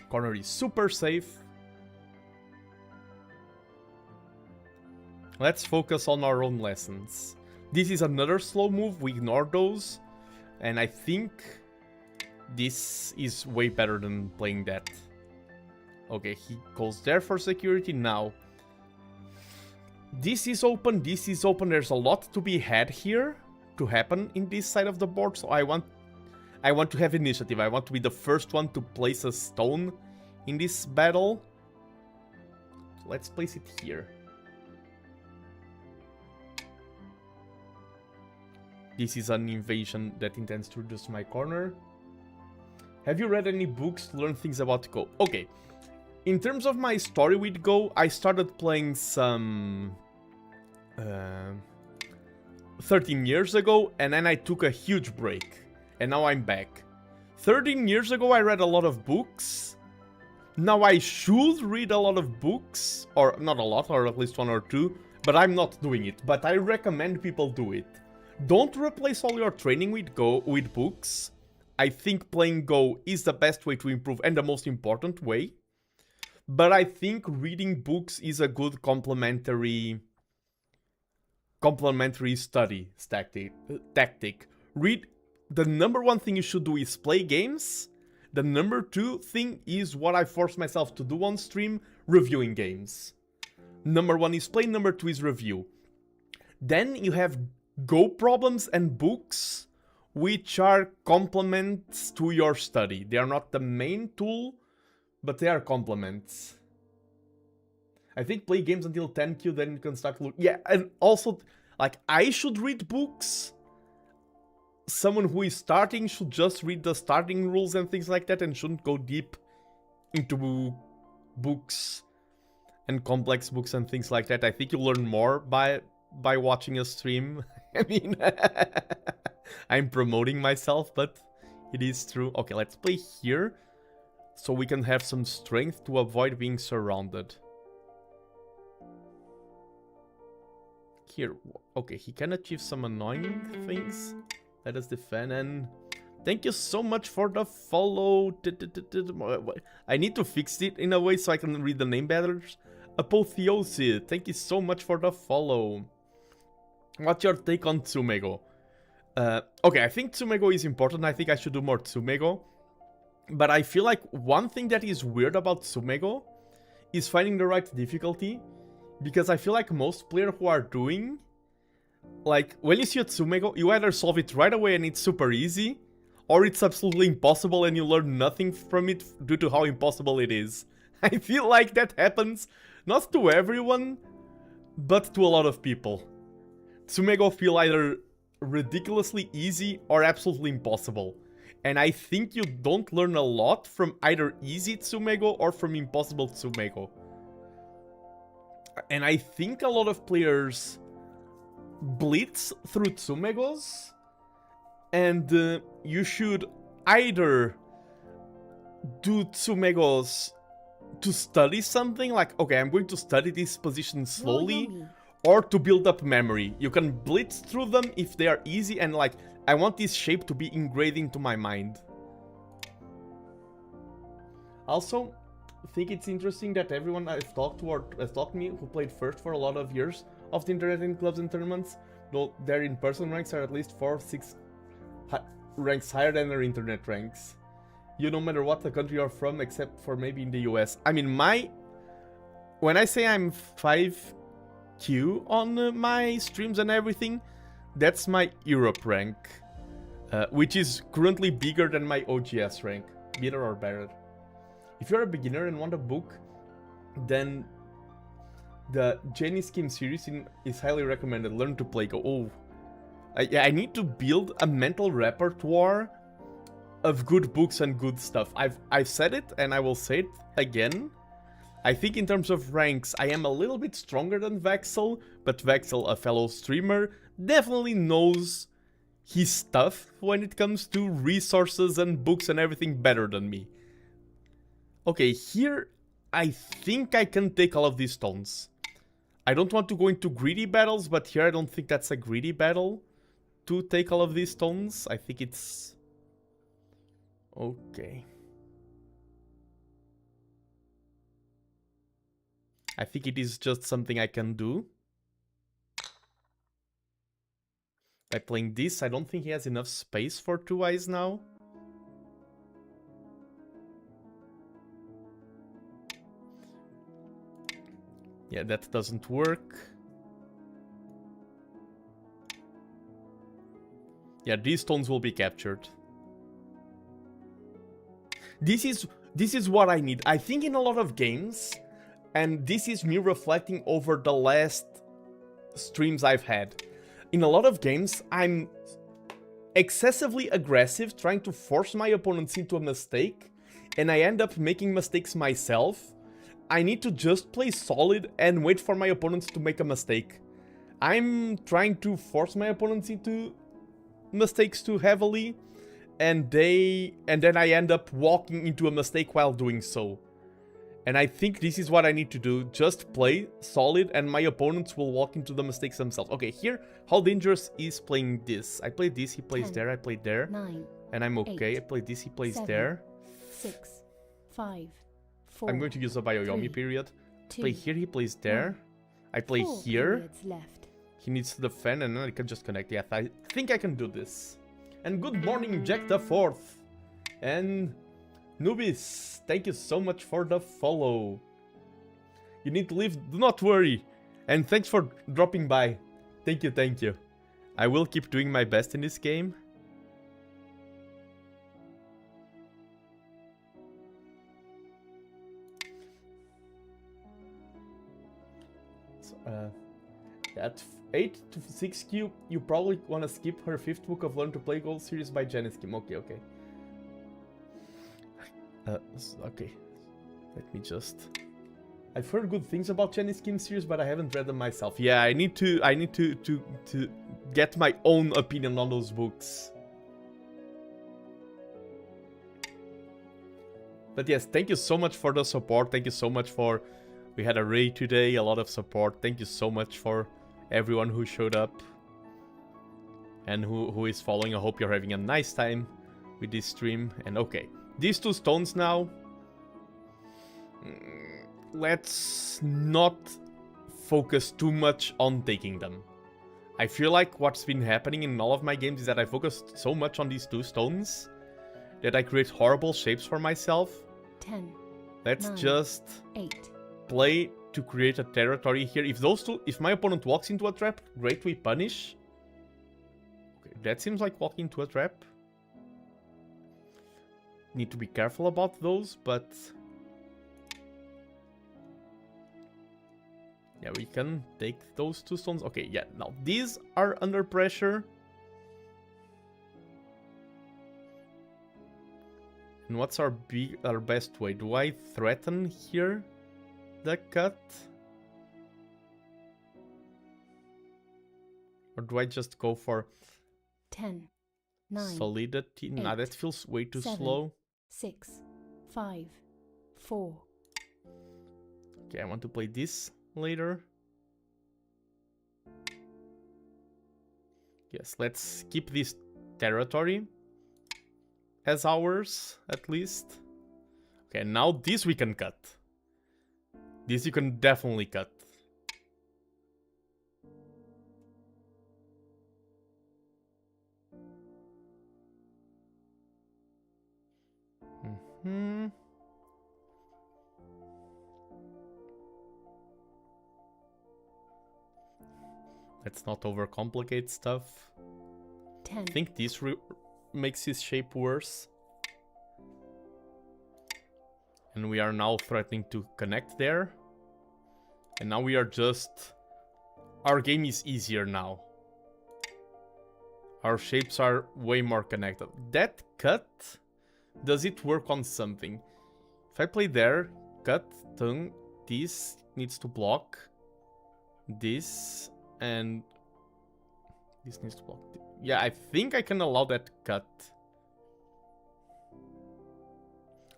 Corner is super safe. Let's focus on our own lessons. This is another slow move, we ignore those. And I think this is way better than playing that. Okay, he goes there for security now. This is open, there's a lot to be had here to happen in this side of the board, so I want to have initiative. I want to be the first one to place a stone in this battle. So let's place it here. This is an invasion that intends to reduce my corner. Have you read any books to learn things about Go? Okay. In terms of my story with Go, I started playing some 13 years ago, and then I took a huge break, and now I'm back. 13 years ago I read a lot of books. Now I should read a lot of books, or not a lot, or at least one or two, but I'm not doing it. But I recommend people do it. Don't replace all your training with Go with books. I think playing Go is the best way to improve and the most important way. But I think reading books is a good complementary study tactic. Read. The number one thing you should do is play games. The number two thing is what I force myself to do on stream, reviewing games. Number one is play, number two is review. Then you have Go problems and books, which are complements to your study. They are not the main tool, but they are complements. I think play games until 10Q, then you can start looking. Yeah, and also, like, I should read books. Someone who is starting should just read the starting rules and things like that and shouldn't go deep into books and complex books and things like that. I think you'll learn more by watching a stream. I mean, I'm promoting myself, but it is true. Okay, let's play here so we can have some strength to avoid being surrounded. Here, okay, he can achieve some annoying things. Let us defend, and thank you so much for the follow. I need to fix it in a way so I can read the name better. Apotheosis, thank you so much for the follow. What's your take on Tsumego? Okay, I think Tsumego is important. I think I should do more Tsumego. But I feel like one thing that is weird about Tsumego is finding the right difficulty. Because I feel like most players who are doing... Like, when you see a Tsumego, you either solve it right away and it's super easy, or it's absolutely impossible and you learn nothing from it due to how impossible it is. I feel like that happens not to everyone, but to a lot of people. Tsumego feel either ridiculously easy or absolutely impossible. And I think you don't learn a lot from either easy Tsumego or from impossible Tsumego. And I think a lot of players blitz through Tsumegos, and you should either do Tsumegos to study something, like, okay, I'm going to study this position slowly, or to build up memory. You can blitz through them if they are easy, and like, I want this shape to be engraved into my mind. Also, I think it's interesting that everyone I've talked to or has talked to me who played first for a lot of years of the internet in clubs and tournaments, though their in-person ranks are at least 4 or 6 ranks higher than their internet ranks. You no matter what the country you're from, except for maybe in the US. I mean, when I say I'm 5Q on my streams and everything, that's my Europe rank, which is currently bigger than my OGS rank, better or better. If you're a beginner and want a book, then the Jenny Scheme series is highly recommended. Learn to play Go. Oh, I need to build a mental repertoire of good books and good stuff. I've said it and I will say it again. I think in terms of ranks, I am a little bit stronger than Vexel, but Vexel, a fellow streamer, definitely knows his stuff when it comes to resources and books and everything better than me. Okay, here I think I can take all of these stones. I don't want to go into greedy battles, but here I don't think that's a greedy battle to take all of these stones. I think it's... okay. I think it is just something I can do. By playing this, I don't think he has enough space for 2 eyes now. Yeah, that doesn't work. Yeah, these stones will be captured. This is what I need. I think in a lot of games, and this is me reflecting over the last streams I've had. In a lot of games, I'm excessively aggressive, trying to force my opponents into a mistake, and I end up making mistakes myself. I need to just play solid and wait for my opponents to make a mistake. I'm trying to force my opponents into mistakes too heavily, and then I end up walking into a mistake while doing so. And I think this is what I need to do. Just play solid and my opponents will walk into the mistakes themselves. Okay, here, how dangerous is playing this? I played this, he plays 10, there, I played there. 9, and I'm okay. 8, I played this, he plays 7, there. 6, 5, 4. I'm going to use a Bioyomi 3, period. 2, Play here, he plays there. 1. I play 4 here. periods left. He needs to defend and then I can just connect. Yeah, I think I can do this. And good morning, Jack the 4th. And Nubis, thank you so much for the follow. You need to leave, do not worry. And thanks for dropping by. Thank you, thank you. I will keep doing my best in this game. So, at 8 to 6Q, you probably want to skip her 5th book of Learn to Play Gold series by Janice Kim. Okay, okay. Okay. Let me just... I've heard good things about Janice Kim series, but I haven't read them myself. Yeah, I need to get my own opinion on those books. But yes, thank you so much for the support. Thank you so much for... We had a raid today, a lot of support. Thank you so much for everyone who showed up and who is following. I hope you're having a nice time with this stream. And okay, these 2 stones now. let's not focus too much on taking them. I feel like what's been happening in all of my games is that I focused so much on these 2 stones that I create horrible shapes for myself. 10. Let's 9, just 8. play to create a territory here. If my opponent walks into a trap, great, we punish. Okay, that seems like walking into a trap. Need to be careful about those, but yeah, we can take those 2 stones. Okay, yeah, now these are under pressure. And what's our best way? Do I threaten here the cut? Or do I just go for 10, 9, solidity? Nah, that feels way too 7, slow. 6, 5, 4. Okay, I want to play this later. Yes, let's keep this territory as ours, at least. Okay, now this we can cut. This you can definitely cut. Let's not overcomplicate stuff. 10. I think this makes his shape worse. And we are now threatening to connect there. And now we are just... Our game is easier now. Our shapes are way more connected. That cut, does it work on something? If I play there, cut, tongue, this needs to block. This, and this needs to block. Yeah, I think I can allow that cut.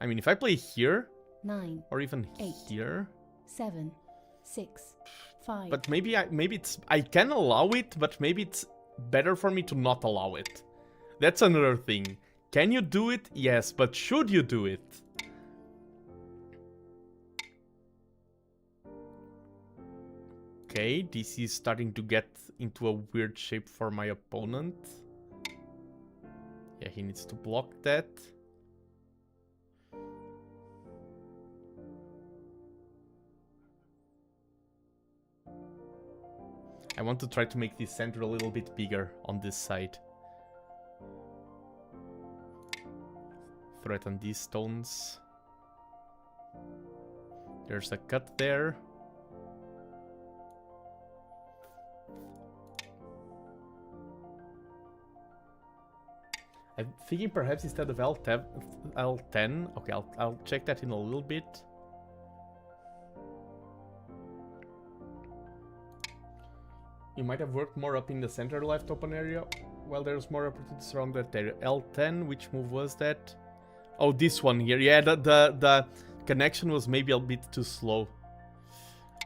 I mean, if I play here, 9, or even 8, here, 7, 6, 5. but maybe I can allow it, but maybe it's better for me to not allow it. That's another thing. Can you do it? Yes, but should you do it? Okay, this is starting to get into a weird shape for my opponent. Yeah, he needs to block that. I want to try to make this center a little bit bigger on this side. Threaten these stones. There's a cut there. I'm thinking perhaps instead of L10, okay, I'll check that in a little bit. You might have worked more up in the center left open area, while there's more opportunities around that area. L10, which move was that? Oh, this one here. Yeah, the connection was maybe a bit too slow.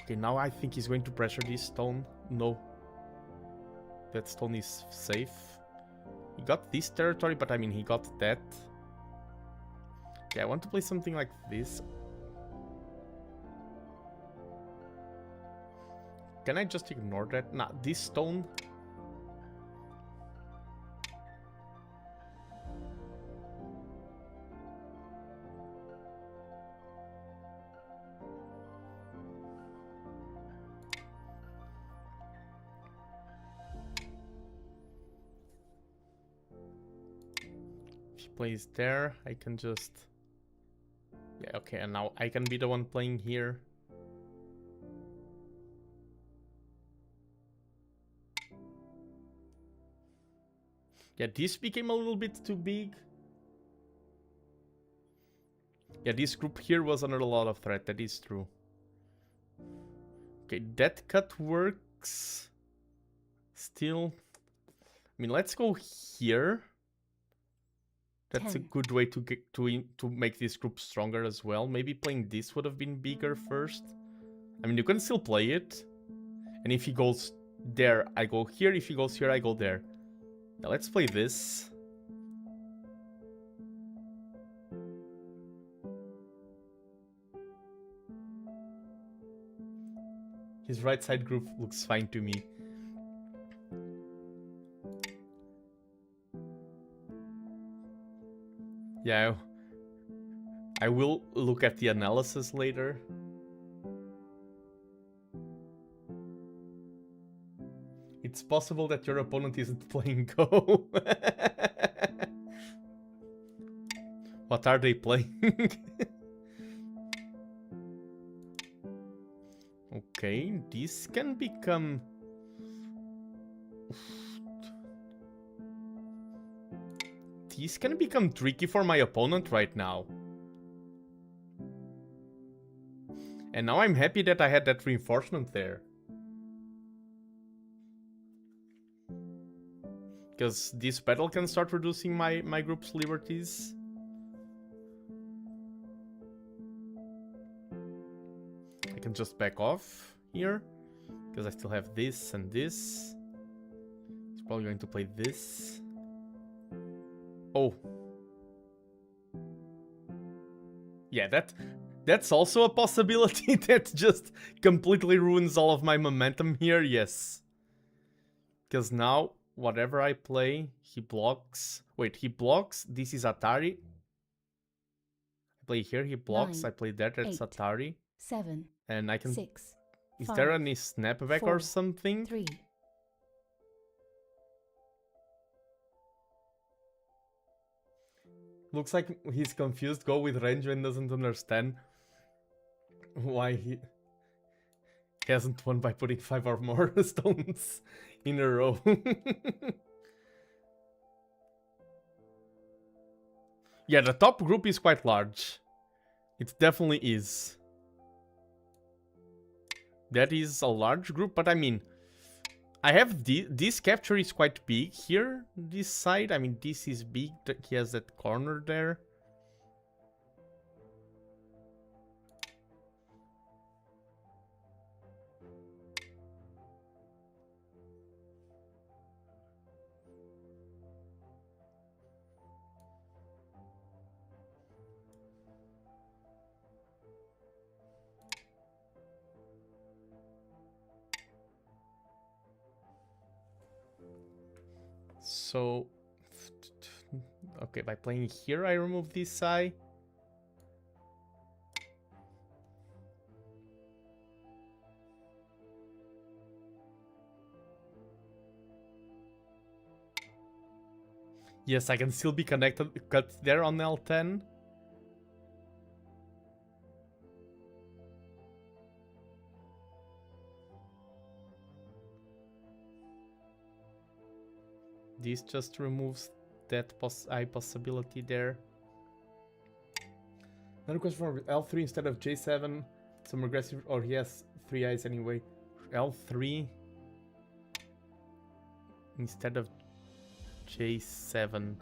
Okay, now I think he's going to pressure this stone. No. That stone is safe. He got this territory, but I mean, he got that. Okay, I want to play something like this. Can I just ignore that? Nah, this stone. If he plays there, I can just... Yeah, okay, and now I can be the one playing here. Yeah, this became a little bit too big. Yeah, this group here was under a lot of threat, that is true. Okay, that cut works. Still. I mean, let's go here. That's 10. a good way to get to make this group stronger as well. Maybe playing this would have been bigger first. I mean, you can still play it. And if he goes there, I go here. If he goes here, I go there. Yeah, let's play this. His right side group looks fine to me. Yeah, I will look at the analysis later. It's possible that your opponent isn't playing Go. What are they playing? Okay, this can become... This can become tricky for my opponent right now. And now I'm happy that I had that reinforcement there. Because this battle can start reducing my group's liberties. I can just back off here. Because I still have this and this. He's probably going to play this. Oh. Yeah, that's also a possibility that just completely ruins all of my momentum here, yes. Because now, whatever I play, he blocks. Wait, he blocks. This is Atari. I play here, he blocks. 9, I play that, that's 8, Atari. 7, And I can... 6, Is 5, there any snapback 4, or something? 3. Looks like he's confused. Go with range and doesn't understand why he hasn't won by putting 5 or more stones in a row. Yeah, the top group is quite large. It definitely is. That is a large group, but I mean, I have this capture is quite big here, this side. I mean, this is big, he has that corner there. So, okay, by playing here, I remove this eye. Yes, I can still be connected, cut there on L10. This just removes that eye possibility there. Another question for L3 instead of J7. Some aggressive, or he has 3 eyes anyway. L3 instead of J7.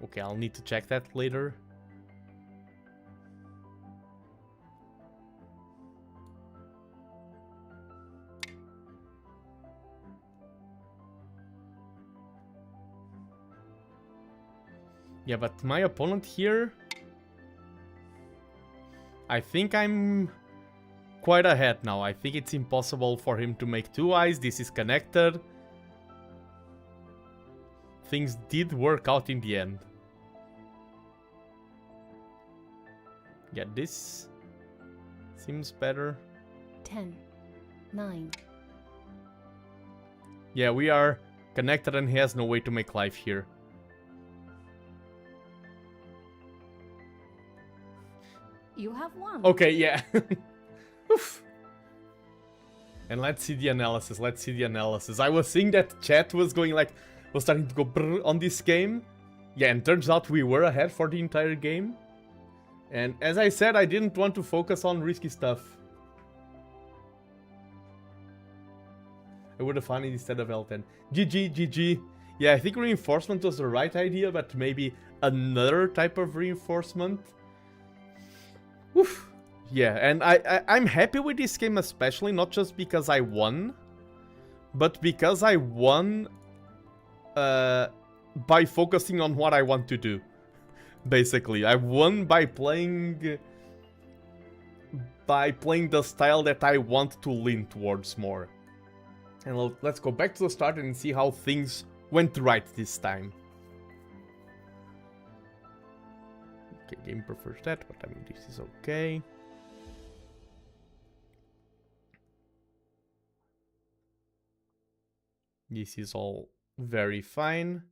Okay, I'll need to check that later. Yeah, but my opponent here, I think I'm quite ahead now. I think it's impossible for him to make 2 eyes. This is connected. Things did work out in the end. Yeah, this seems better. 10, 9. Yeah, we are connected and he has no way to make life here. You have won. Okay, yeah. Oof. And let's see the analysis. Let's see the analysis. I was seeing that chat was going like, was starting to go brrr on this game. Yeah, and turns out we were ahead for the entire game. And as I said, I didn't want to focus on risky stuff. I would have found it instead of L10. GG, GG. Yeah, I think reinforcement was the right idea, but maybe another type of reinforcement. Oof. Yeah, and I'm happy with this game especially, not just because I won, but because I won by focusing on what I want to do. Basically, I won by playing by playing the style that I want to lean towards more. And let's go back to the start and see how things went right this time. Okay, game prefers that, but I mean, this is okay. This is all very fine.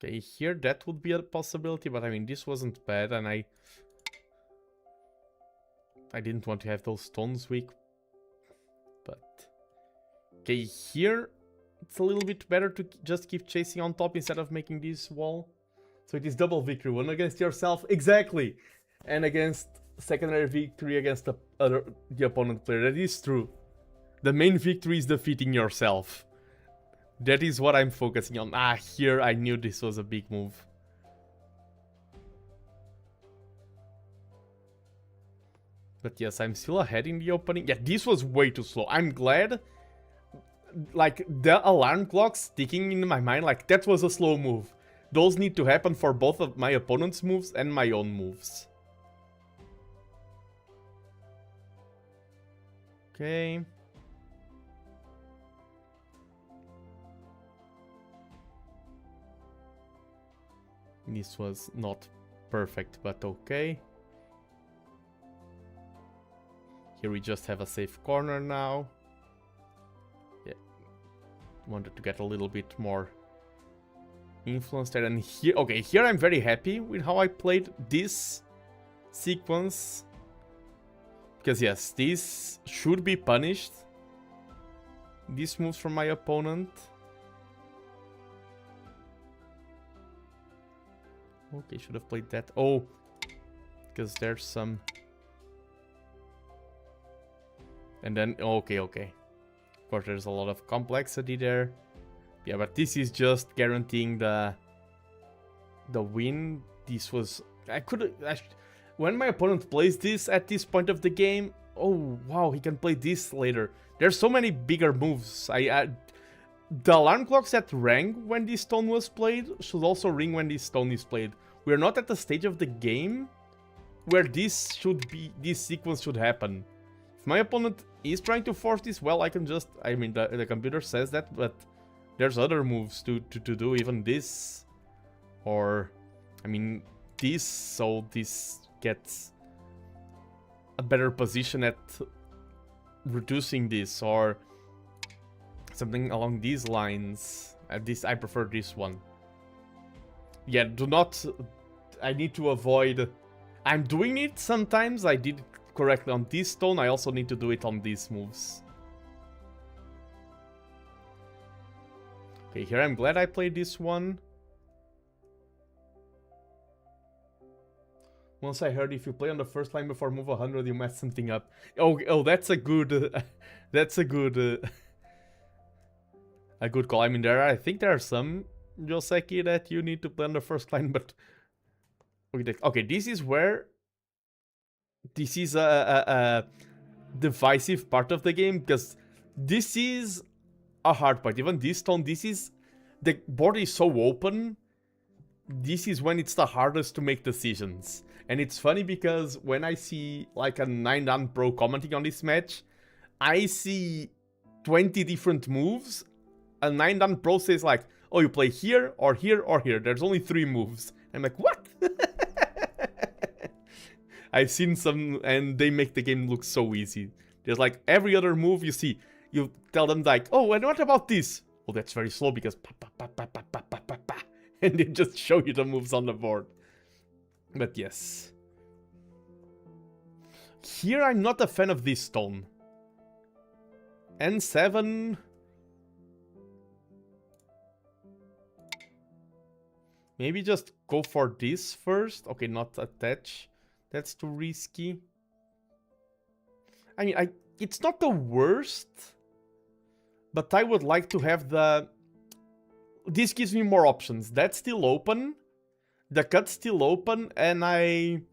Okay, here that would be a possibility, but I mean, this wasn't bad, and I didn't want to have those stones weak. But okay, here it's a little bit better to just keep chasing on top instead of making this wall. So it is double victory, one against yourself, exactly, and against secondary victory against the opponent player. That is true. The main victory is defeating yourself. That is what I'm focusing on. Ah, here I knew this was a big move. But yes, I'm still ahead in the opening. Yeah, this was way too slow. I'm glad. Like, the alarm clocks ticking in my mind, like, that was a slow move. Those need to happen for both of my opponent's moves and my own moves. Okay. This was not perfect, but okay. Here we just have a safe corner now. Yeah. Wanted to get a little bit more influence there. And here, okay, here I'm very happy with how I played this sequence. Because yes, this should be punished. These moves from my opponent. Okay, should have played that. Oh, because there's some... And then, okay. Of course, there's a lot of complexity there. Yeah, but this is just guaranteeing the win. This was... when my opponent plays this at this point of the game... Oh, wow, he can play this later. There's so many bigger moves. The alarm clocks that rang when this stone was played should also ring when this stone is played. We're not at the stage of the game where this sequence should happen. If my opponent is trying to force this, well, I can just... I mean, the computer says that, but there's other moves to do, even this. Or, I mean, this, so this gets a better position at reducing this, or something along these lines. I prefer this one. Yeah, do not... I need to avoid... I'm doing it sometimes. I did it correctly on this stone. I also need to do it on these moves. Okay, here I'm glad I played this one. Once I heard if you play on the first line before move 100, you mess something up. Oh, that's a good... that's a good... a good call. I mean, I think there are some Joseki that you need to play on the first line, but... Okay, this is where... This is a divisive part of the game, because this is a hard part. Even this stone, this is... The board is so open, this is when it's the hardest to make decisions. And it's funny because when I see like a 9Dan pro commenting on this match, I see 20 different moves. A 9Dan pro says like, oh, you play here, or here, or here. There's only 3 moves. I'm like, what? I've seen some, and they make the game look so easy. There's like every other move you see, you tell them like, oh, and what about this? Well, that's very slow because pa, pa, pa, pa, pa, pa, pa, pa, pa. And they just show you the moves on the board. But yes. Here I'm not a fan of this stone. N7... Maybe just go for this first. Okay, not attach. That's too risky. I mean, it's not the worst. But I would like to have the... This gives me more options. That's still open. The cut's still open. And I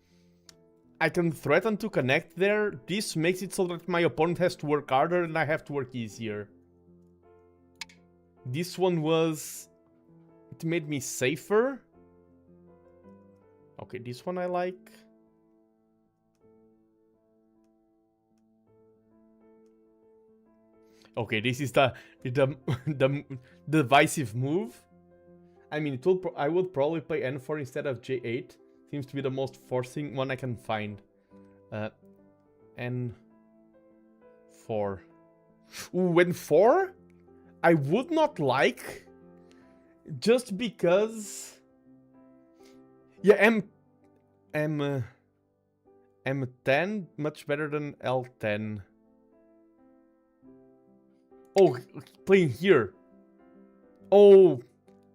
can threaten to connect there. This makes it so that my opponent has to work harder and I have to work easier. This one was... It made me safer. Okay, this one I like. Okay, this is the the divisive move. I mean, I would probably play N4 instead of J8. Seems to be the most forcing one I can find. N4. Ooh, N4? I would not like, just because. Yeah, M10 much better than L10. Oh, playing here. Oh,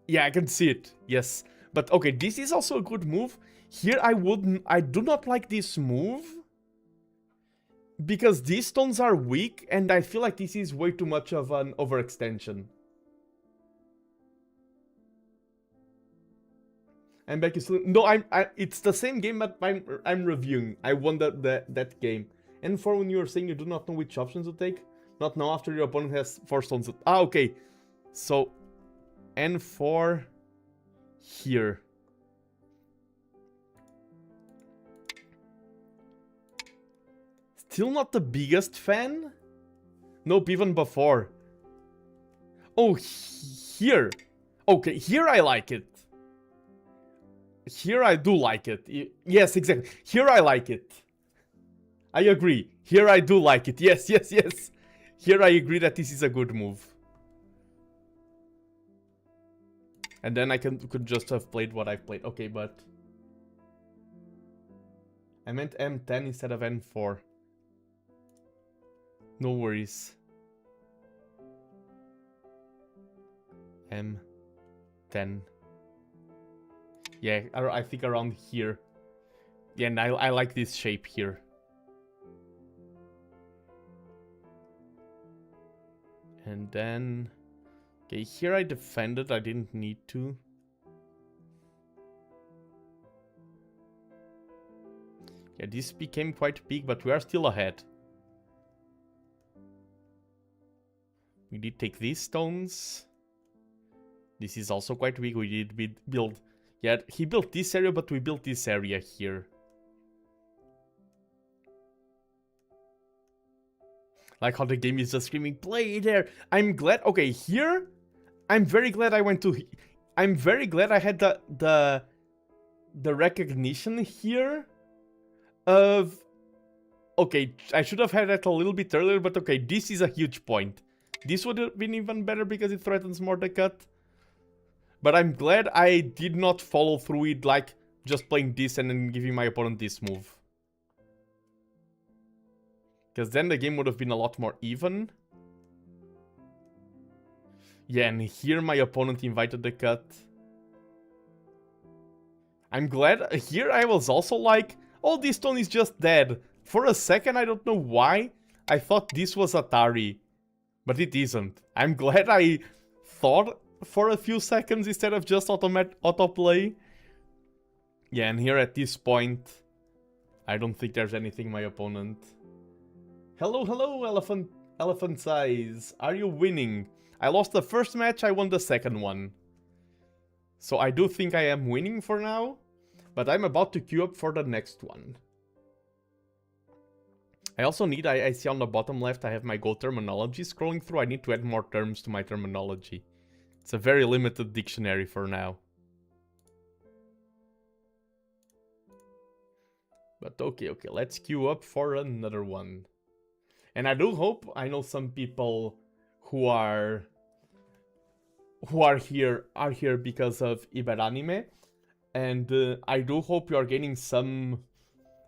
yeah, I can see it. Yes, but okay, this is also a good move. Here, I do not like this move because these stones are weak, and I feel like this is way too much of an overextension. I'm back. No, it's the same game, but I'm reviewing. I won that game. And for when you were saying you do not know which options to take, not now after your opponent has 4 stones. Ah, okay. So N4 here. Still not the biggest fan? Nope, even before. Oh, here. Okay, here I like it. Here I do like it. Yes, exactly. Here I like it. I agree. Here I do like it. Yes, yes, yes. Here I agree that this is a good move. And then I could just have played what I've played. Okay, but I meant M10 instead of N4. No worries. M10. Yeah, I think around here. Yeah, and I like this shape here. And then... Okay, here I defended, I didn't need to. Yeah, this became quite big, but we are still ahead. We did take these stones. This is also quite big, we did build... Yeah, he built this area, but we built this area here. Like how the game is just screaming, play there! I'm glad... Okay, here... I'm very glad I went to... I'm very glad I had the recognition here of... Okay, I should have had that a little bit earlier, but okay, this is a huge point. This would have been even better because it threatens more the cut. But I'm glad I did not follow through it, like, just playing this and then giving my opponent this move. Because then the game would have been a lot more even. Yeah, and here my opponent invited the cut. I'm glad. Here I was also like, oh, this stone is just dead. For a second, I don't know why, I thought this was Atari. But it isn't. I'm glad I thought for a few seconds instead of just autoplay. Yeah, and here at this point, I don't think there's anything my opponent. Hello, hello, elephant size. Are you winning? I lost the first match, I won the second one. So I do think I am winning for now, but I'm about to queue up for the next one. I also need, I see on the bottom left, I have my Go terminology scrolling through. I need to add more terms to my terminology. It's a very limited dictionary for now. But okay, let's queue up for another one. And I do hope, I know some people who are here because of Iberanime, and I do hope you are getting some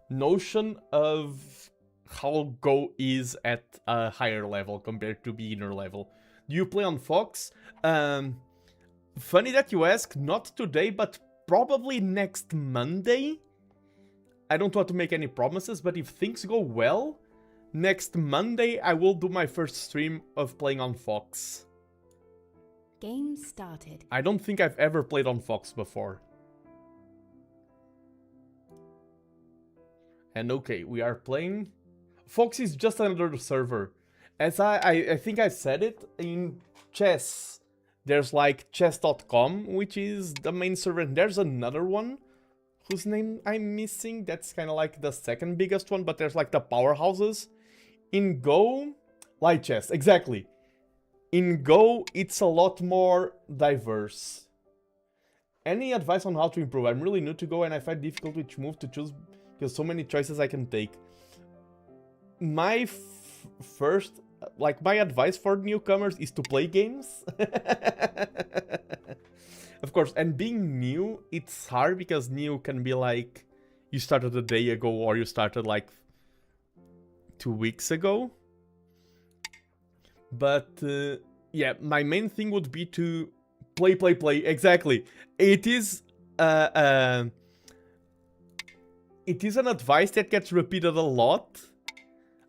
notion of how Go is at a higher level compared to beginner level. Do you play on Fox? Funny that you ask, not today, but probably next Monday. I don't want to make any promises, but if things go well, next Monday I will do my first stream of playing on Fox. Game started. I don't think I've ever played on Fox before. And okay, we are playing. Fox is just another server. As I think I said it in chess. There's like chess.com, which is the main server, and there's another one whose name I'm missing. That's kind of like the second biggest one, but there's like the powerhouses. In Go, light chess, exactly. In Go, it's a lot more diverse. Any advice on how to improve? I'm really new to Go and I find it difficult which move to choose because so many choices I can take. My first, like my advice for newcomers is to play games. Of course, and being new, it's hard because new can be like, you started a day ago or you started like 2 weeks ago. But yeah, my main thing would be to play. Exactly. It is an advice that gets repeated a lot.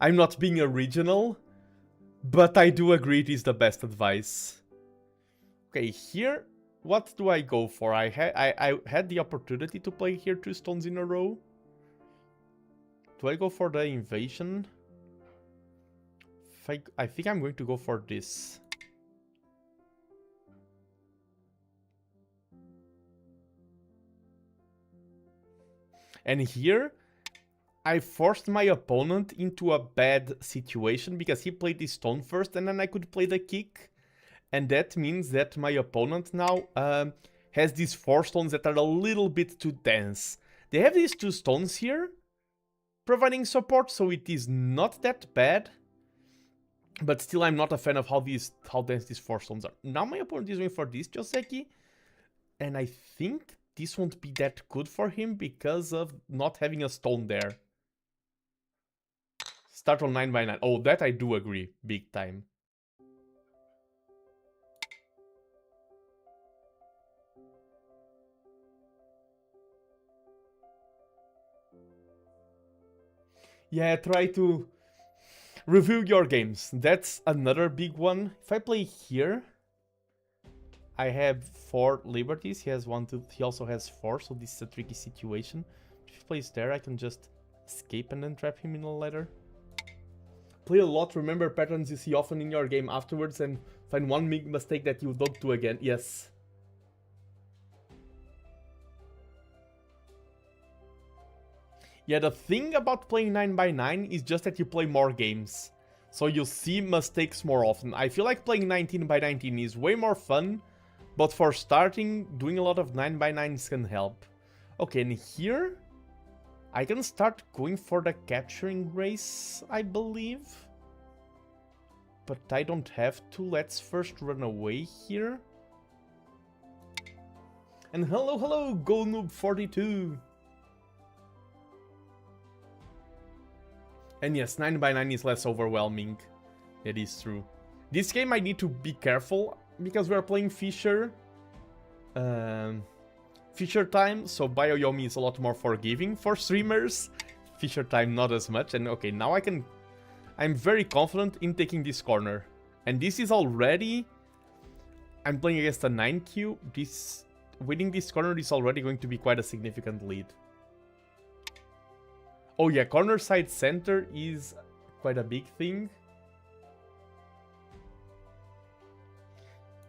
I'm not being original, but I do agree it is the best advice. Okay, here, what do I go for? I had the opportunity to play here 2 stones in a row. Do I go for the invasion? I think I'm going to go for this. And here, I forced my opponent into a bad situation because he played the stone first and then I could play the kick. And that means that my opponent now has these 4 stones that are a little bit too dense. They have these 2 stones here, providing support, so it is not that bad. But still, I'm not a fan of how dense these 4 stones are. Now my opponent is going for this Joseki, and I think this won't be that good for him because of not having a stone there. Start on 9x9. Oh, that I do agree, big time. Yeah, try to review your games. That's another big one. If I play here, I have 4 liberties. He has 1, 2. He also has 4, so this is a tricky situation. If he plays there, I can just escape and then trap him in a ladder. Play a lot, remember patterns you see often in your game afterwards, and find one big mistake that you don't do again. Yes. Yeah, the thing about playing 9x9 is just that you play more games. So you'll see mistakes more often. I feel like playing 19x19 is way more fun, but for starting, doing a lot of 9x9s can help. Okay, and here, I can start going for the capturing race, I believe. But I don't have to. Let's first run away here. And hello, GoNoob42. And yes, 9x9 is less overwhelming. It is true. This game I need to be careful because we're playing Fisher. Fisher time, so Bioyomi is a lot more forgiving for streamers. Fisher time not as much. And okay, now I'm very confident in taking this corner. And this is already... I'm playing against a 9Q. Winning this corner is already going to be quite a significant lead. Oh yeah, corner side center is quite a big thing.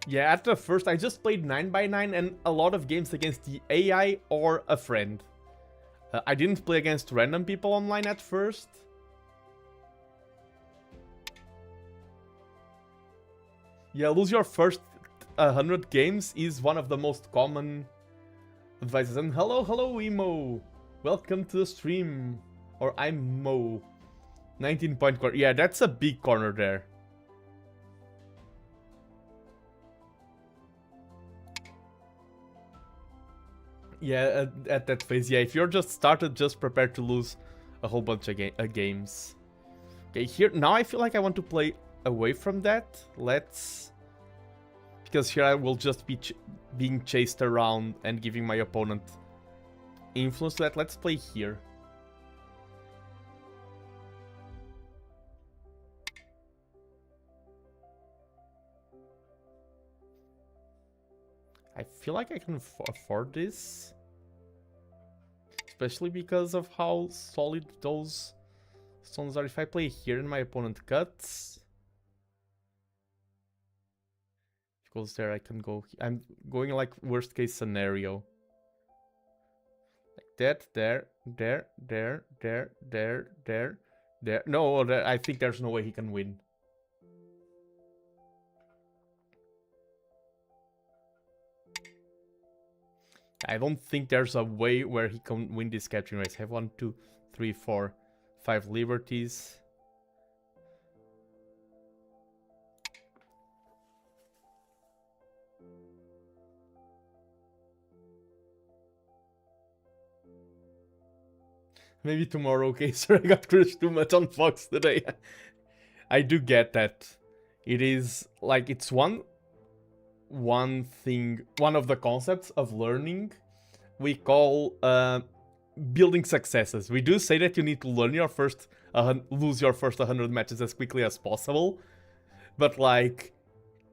Yeah, at the first I just played 9x9 and a lot of games against the AI or a friend. I didn't play against random people online at first. Yeah, lose your first 100 games is one of the most common advices. And hello Emo! Welcome to the stream. Or I'm Mo. 19-point corner. Yeah, that's a big corner there. Yeah, at that phase. Yeah, if you're just started, just prepare to lose a whole bunch of games. Okay, here, now I feel like I want to play away from that. Because here I will just be being chased around and giving my opponent influence to that. Let's play here. I feel like I can afford this. Especially because of how solid those stones are. If I play here and my opponent cuts... If it goes there, I can go... I'm going like worst case scenario. Like that, there. No, I think there's no way he can win. I don't think there's a way where he can win this capturing race. Have 1, 2, 3, 4, 5 liberties. Maybe tomorrow, okay, sir. I got crushed too much on Fox today. I do get that. It is like it's one thing, one of the concepts of learning we call building successes. We do say that you need to learn your first lose your first 100 matches as quickly as possible, but like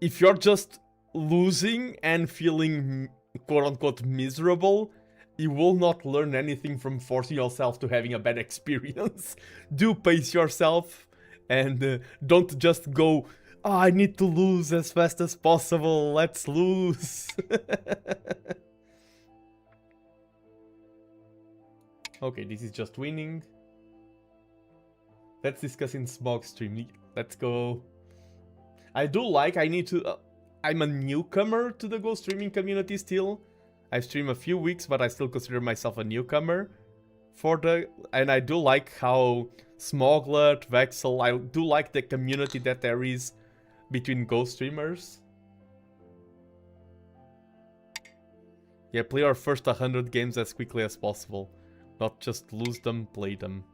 if you're just losing and feeling quote unquote miserable, you will not learn anything from forcing yourself to having a bad experience. Do pace yourself and don't just go, oh, I need to lose as fast as possible, let's lose. Okay, this is just winning. Let's discuss in Smog stream. Let's go. I do like, I'm a newcomer to the Go streaming community still. I stream a few weeks, but I still consider myself a newcomer. And I do like how Smoglet, Vexel, I do like the community that there is between Go streamers. Yeah, play our first 100 games as quickly as possible. Not just lose them, play them.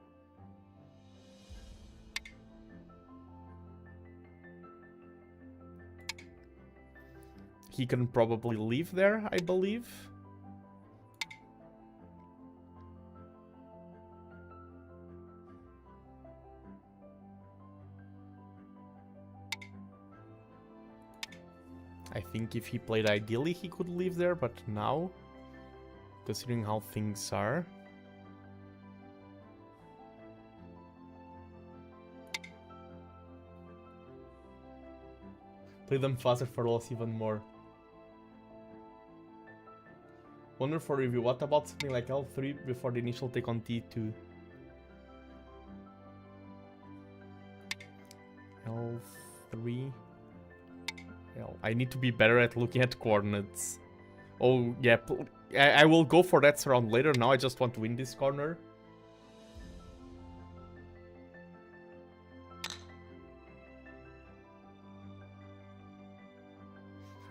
He can probably leave there, I believe. I think if he played ideally, he could leave there, but now, considering how things are... Play them faster for loss even more. Wonder for review, what about something like L3 before the initial take on T2? L3... I need to be better at looking at coordinates. Oh, yeah, I will go for that surround later. Now I just want to win this corner.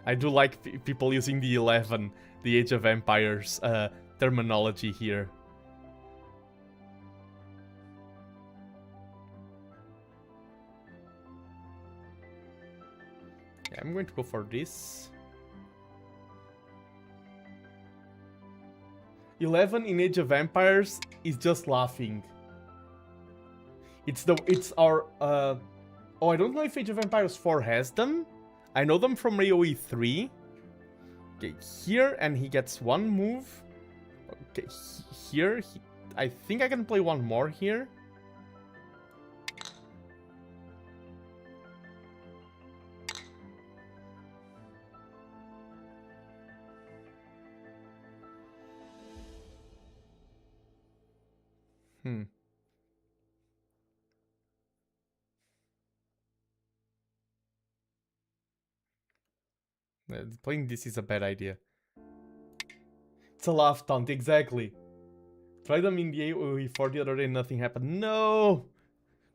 I do like people using the 11, the Age of Empires terminology here. Yeah, I'm going to go for this. 11 in Age of Empires is just laughing. It's our oh, I don't know if Age of Empires 4 has them. I know them from AoE 3. Okay, here, and he gets one move. Okay, here, I think I can play one more here. Playing this is a bad idea. It's a laugh taunt, exactly. Try them in the AoE for the other day, nothing happened. No!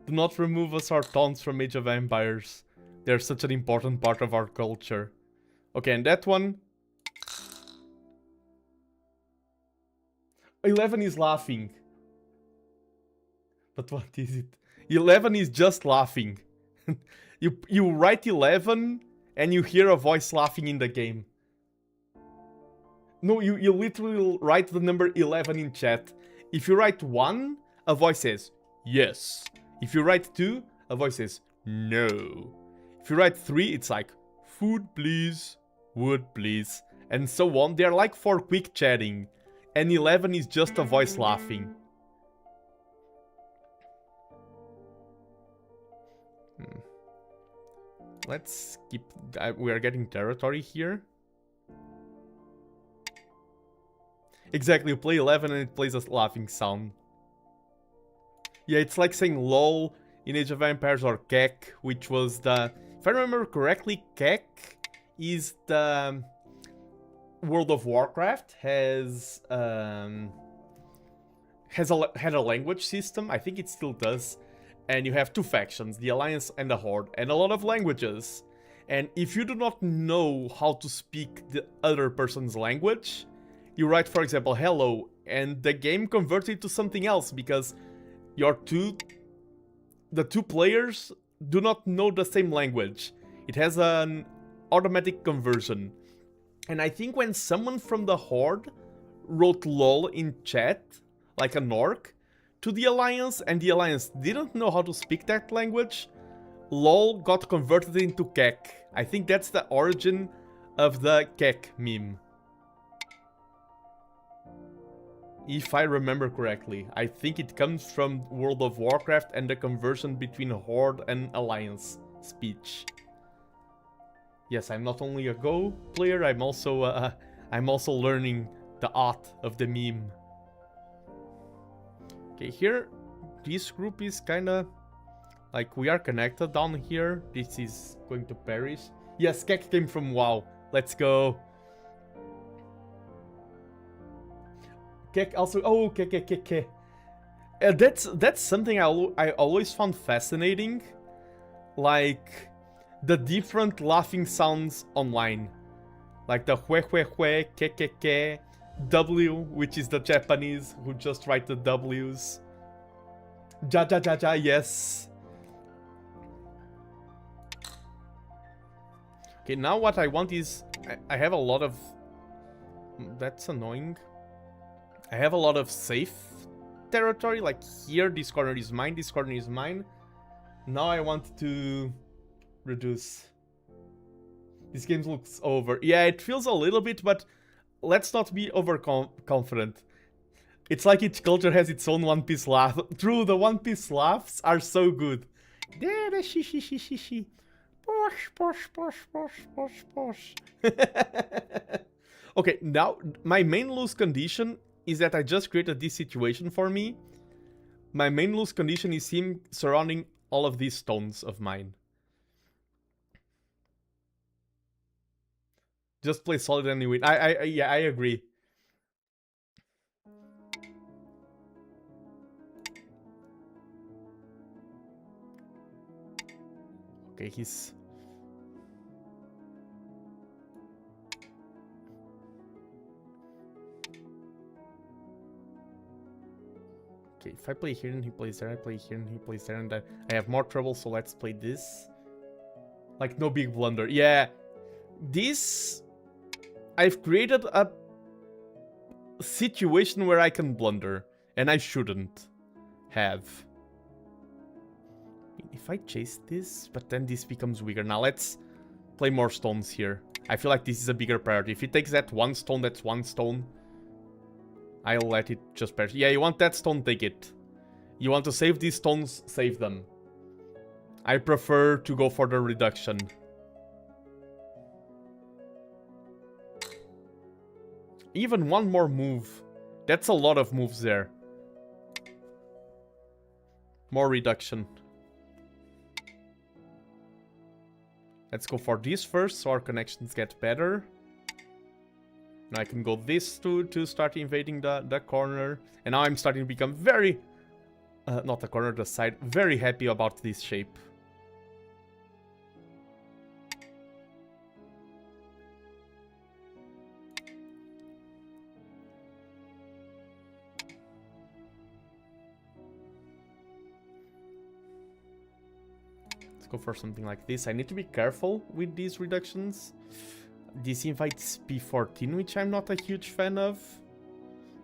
Do not remove us our taunts from Age of Empires. They're such an important part of our culture. Okay, and that one... 11 is laughing. But what is it? 11 is just laughing. You write 11... and you hear a voice laughing in the game. No, you literally write the number 11 in chat. If you write 1, a voice says, yes. If you write 2, a voice says, no. If you write 3, it's like, food please, wood please, and so on. They're like for quick chatting. And 11 is just a voice laughing. Let's skip... we are getting territory here. Exactly, you play 11 and it plays a laughing sound. Yeah, it's like saying LOL in Age of Empires or Kek, which was the... If I remember correctly, Kek is the World of Warcraft had a language system. I think it still does. And you have two factions, the Alliance and the Horde, and a lot of languages. And if you do not know how to speak the other person's language, you write, for example, hello, and the game converts it to something else because the two players do not know the same language. It has an automatic conversion. And I think when someone from the Horde wrote lol in chat, like an orc, to the Alliance, and the Alliance didn't know how to speak that language, lol got converted into kek. I think that's the origin of the kek meme. If I remember correctly. I think it comes from World of Warcraft and the conversion between Horde and Alliance speech. Yes, I'm not only a Go player, I'm also learning the art of the meme. Okay, here, this group is kinda like we are connected down here. This is going to perish. Yes, Kek came from WoW. Let's go. Kek also. Oh, Kek. That's something I always found fascinating. Like the different laughing sounds online. Like the hue, ke, W, which is the Japanese who just write the W's. Ja, yes. Okay, now what I want is... I have a lot of... That's annoying. I have a lot of safe territory. Like here, this corner is mine, this corner is mine. Now I want to reduce. This game looks over. Yeah, it feels a little bit, but let's not be overconfident. It's like each culture has its own One Piece laugh. True, the One Piece laughs are so good. Posh. Okay, now my main lose condition is that I just created this situation for me. My main lose condition is him surrounding all of these stones of mine. Just play solid and you win. Yeah, I agree. Okay, he's... Okay, if I play here and he plays there, I play here and he plays there, and I have more trouble, so let's play this. Like, no big blunder. Yeah, this... I've created a situation where I can blunder, and I shouldn't have. If I chase this, but then this becomes weaker. Now let's play more stones here. I feel like this is a bigger priority. If he takes that one stone, that's one stone. I'll let it just perish. Yeah, you want that stone, take it. You want to save these stones, save them. I prefer to go for the reduction. Even one more move. That's a lot of moves there. More reduction. Let's go for this first, so our connections get better. Now I can go this to start invading the corner. And now I'm starting to become very... not the corner, the side. Very happy about this shape. Let's go for something like this. I need to be careful with these reductions. This invites P14, which I'm not a huge fan of.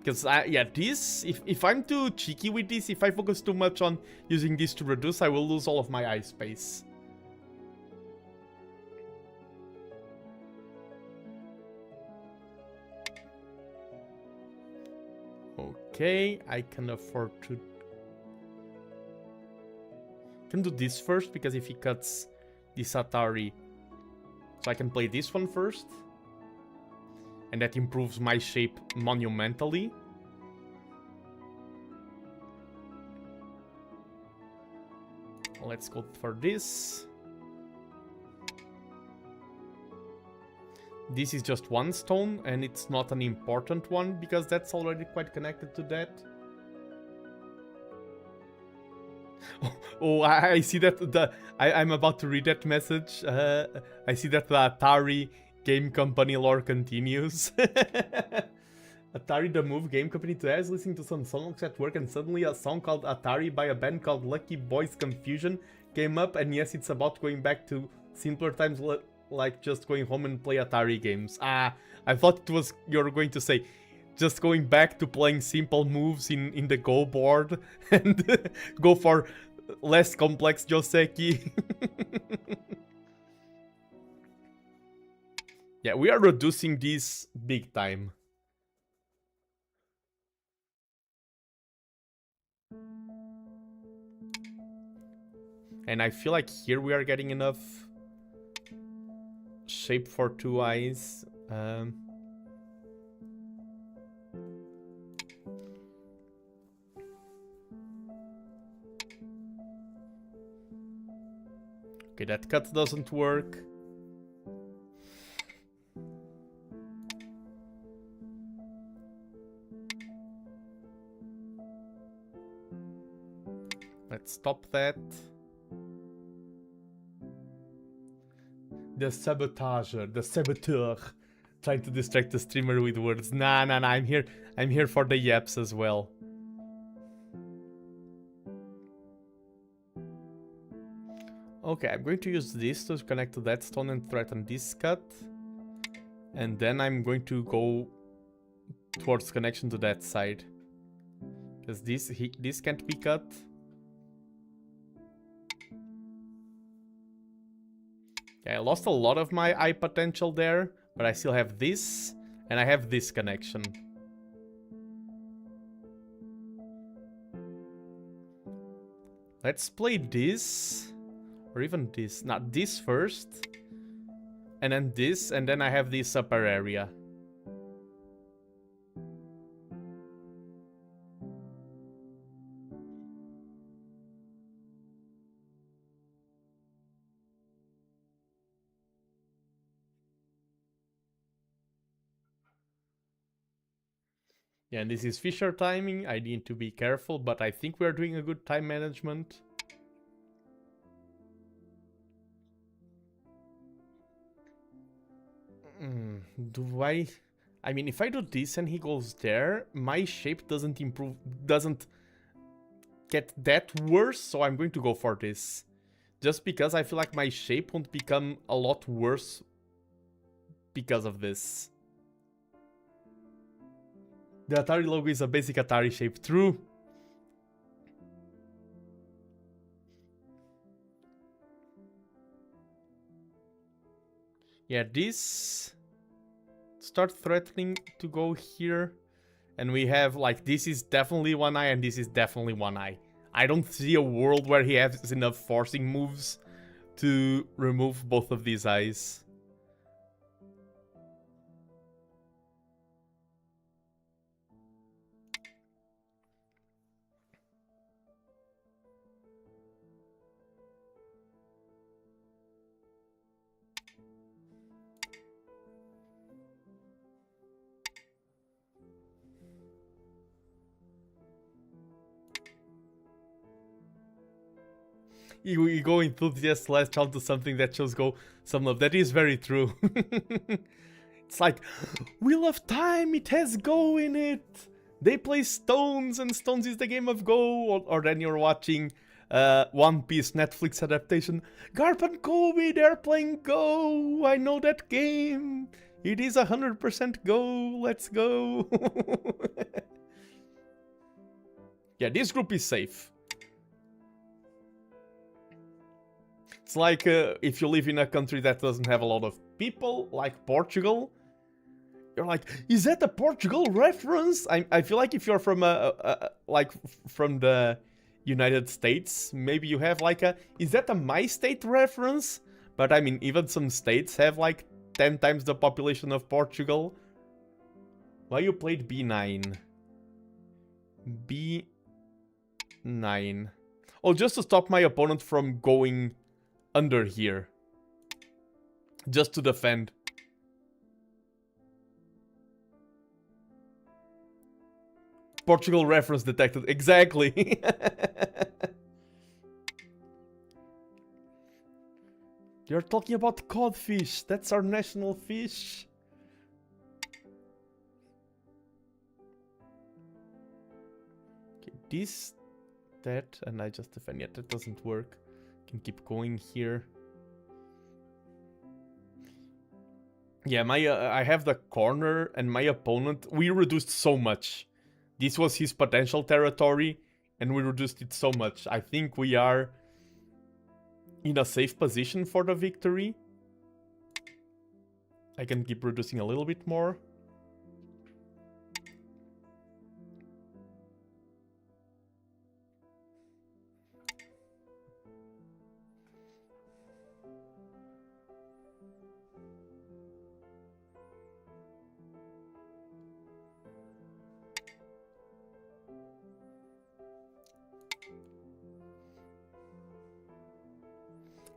Because, yeah, this... If I'm too cheeky with this, if I focus too much on using this to reduce, I will lose all of my eye space. Okay, I can afford to... can do this first, because if he cuts this Atari... So I can play this one first. And that improves my shape monumentally. Let's go for this. This is just one stone, and it's not an important one, because that's already quite connected to that. Oh, I see that I'm about to read that message. I see that the Atari game company lore continues. Atari the Move game company today I was listening to some songs at work, and suddenly a song called Atari by a band called Lucky Boys Confusion came up, and yes, it's about going back to simpler times, like just going home and play Atari games. I thought it was you're going to say just going back to playing simple moves in the Go board and go for less complex Joseki. Yeah, we are reducing these big time. And I feel like here we are getting enough shape for 2 eyes. Okay, that cut doesn't work. Let's stop that. The sabotager, the saboteur, trying to distract the streamer with words. Nah, I'm here for the yaps as well. Okay, I'm going to use this to connect to that stone and threaten this cut. And then I'm going to go towards connection to that side. Because this can't be cut. Yeah, I lost a lot of my eye potential there, but I still have this, and I have this connection. Let's play this, or even this. Not this first, and then I have this upper area. Yeah, and this is Fisher timing. I need to be careful, but I think we are doing a good time management. Do I mean, if I do this and he goes there, my shape doesn't improve, doesn't get that worse, so I'm going to go for this. Just because I feel like my shape won't become a lot worse because of this. The Atari logo is a basic Atari shape, true. Yeah, this start threatening to go here. And we have, like, this is definitely one eye and this is definitely one eye. I don't see a world where he has enough forcing moves to remove both of these eyes. You go enthusiast latch onto something that shows go some love. That is very true. It's like, Wheel of Time, it has Go in it. They play Stones and Stones is the game of Go. Or then you're watching One Piece Netflix adaptation. Garp and Kobe, they're playing Go. I know that game. It is 100% Go. Let's go. Yeah, this group is safe. It's like if you live in a country that doesn't have a lot of people, like Portugal, you're like, is that a Portugal reference? I feel like if you're from like from the United States, maybe you have like is that a My State reference? But I mean, even some states have like 10 times the population of Portugal. Why you played B9? B9. Oh, just to stop my opponent from going under here. Just to defend. Portugal reference detected. Exactly. You're talking about codfish. That's our national fish. Okay, this, that, and I just defend. Yeah, that doesn't work. Can keep going here. Yeah, I have the corner, and my opponent, we reduced so much. This was his potential territory, and we reduced it so much. I think we are in a safe position for the victory. I can keep reducing a little bit more.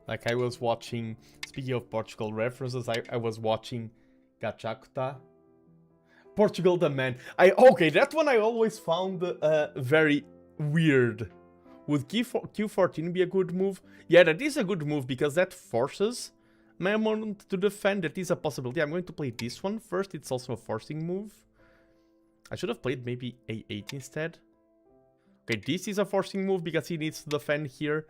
Like I was watching, speaking of Portugal references, I was watching Gachakuta. Portugal the man. Okay, that one I always found very weird. Would Q14 be a good move? Yeah, that is a good move because that forces my opponent to defend. That is a possibility. I'm going to play this one first. It's also a forcing move. I should have played maybe A8 instead. Okay, this is a forcing move because he needs to defend here.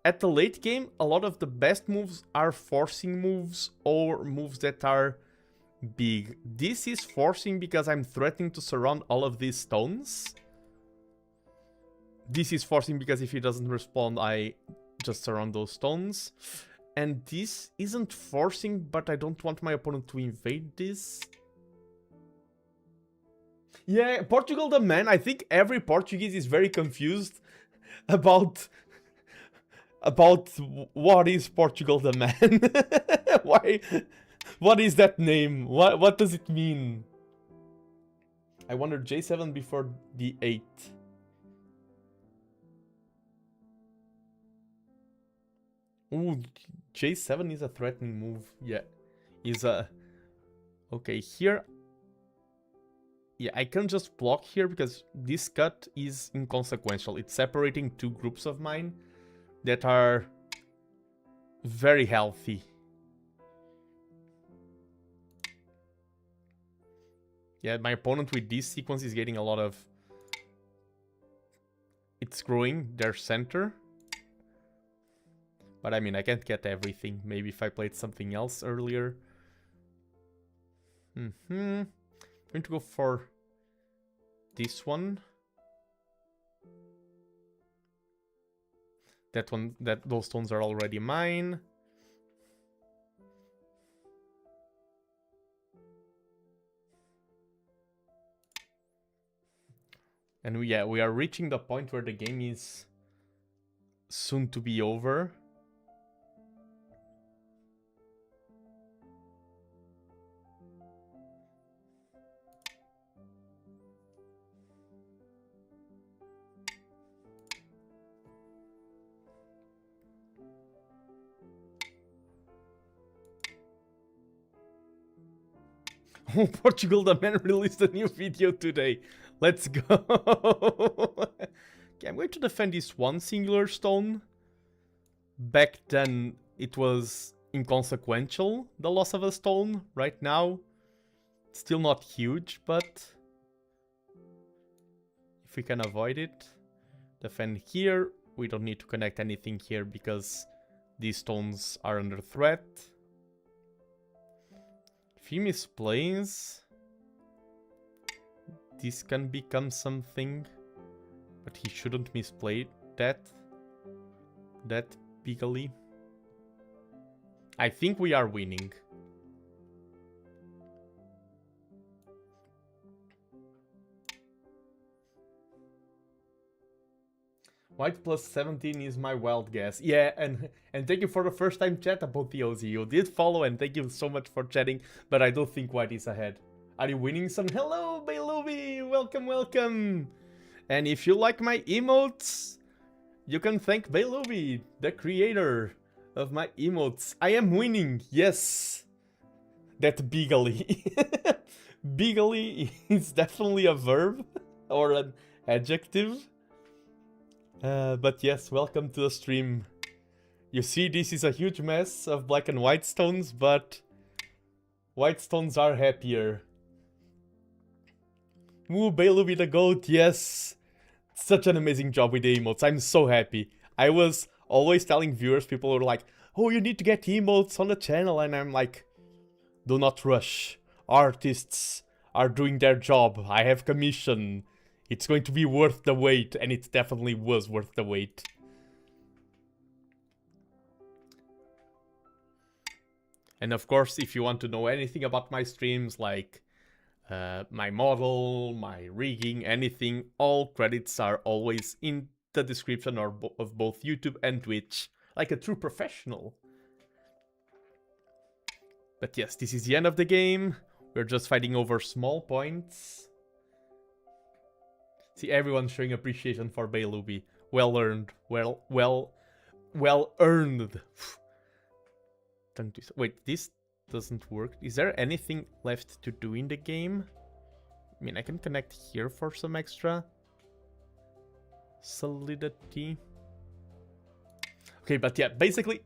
At the late game, a lot of the best moves are forcing moves or moves that are big. This is forcing because I'm threatening to surround all of these stones. This is forcing because if he doesn't respond, I just surround those stones. And this isn't forcing, but I don't want my opponent to invade this. Yeah, Portugal the man. I think every Portuguese is very confused about what is Portugal the man. Why? What is that name? What does it mean? I wonder J7 before D8. Ooh, J7 is a threatening move. Yeah, is a... Okay, here... Yeah, I can just block here because this cut is inconsequential. It's separating two groups of mine that are very healthy. Yeah, my opponent with this sequence is getting a lot of... It's growing their center. But I mean, I can't get everything. Maybe if I played something else earlier. I'm going to go for this one. That one, those stones are already mine. And we are reaching the point where the game is soon to be over. Portugal the man released a new video today. Let's go. Okay, I'm going to defend this one singular stone. Back then, it was inconsequential, the loss of a stone. Right now, it's still not huge, but if we can avoid it, defend here. We don't need to connect anything here because these stones are under threat. If he misplays, this can become something, but he shouldn't misplay that bigly. I think we are winning. White plus 17 is my wild guess. Yeah, and thank you for the first time chat about the OZ. You did follow and thank you so much for chatting, but I don't think White is ahead. Are you winning some? Hello, Bailubi! Welcome, welcome! And if you like my emotes, you can thank Bailubi, the creator of my emotes. I am winning, yes! That bigly. Bigly is definitely a verb. or an adjective. But yes, welcome to the stream. You see, this is a huge mess of black and white stones, but white stones are happier. Woo, Bailu with the goat, yes! Such an amazing job with the emotes, I'm so happy. I was always telling viewers, people were like, oh, you need to get emotes on the channel, and I'm like, do not rush. Artists are doing their job, I have commission. It's going to be worth the wait, and it definitely was worth the wait. And of course, if you want to know anything about my streams, like my model, my rigging, anything, all credits are always in the description of both YouTube and Twitch, like a true professional. But yes, this is the end of the game. We're just fighting over small points. See, everyone's showing appreciation for Bailubi. Well earned. Well earned. Wait, this doesn't work. Is there anything left to do in the game? I mean, I can connect here for some extra solidity. Okay, but yeah, basically,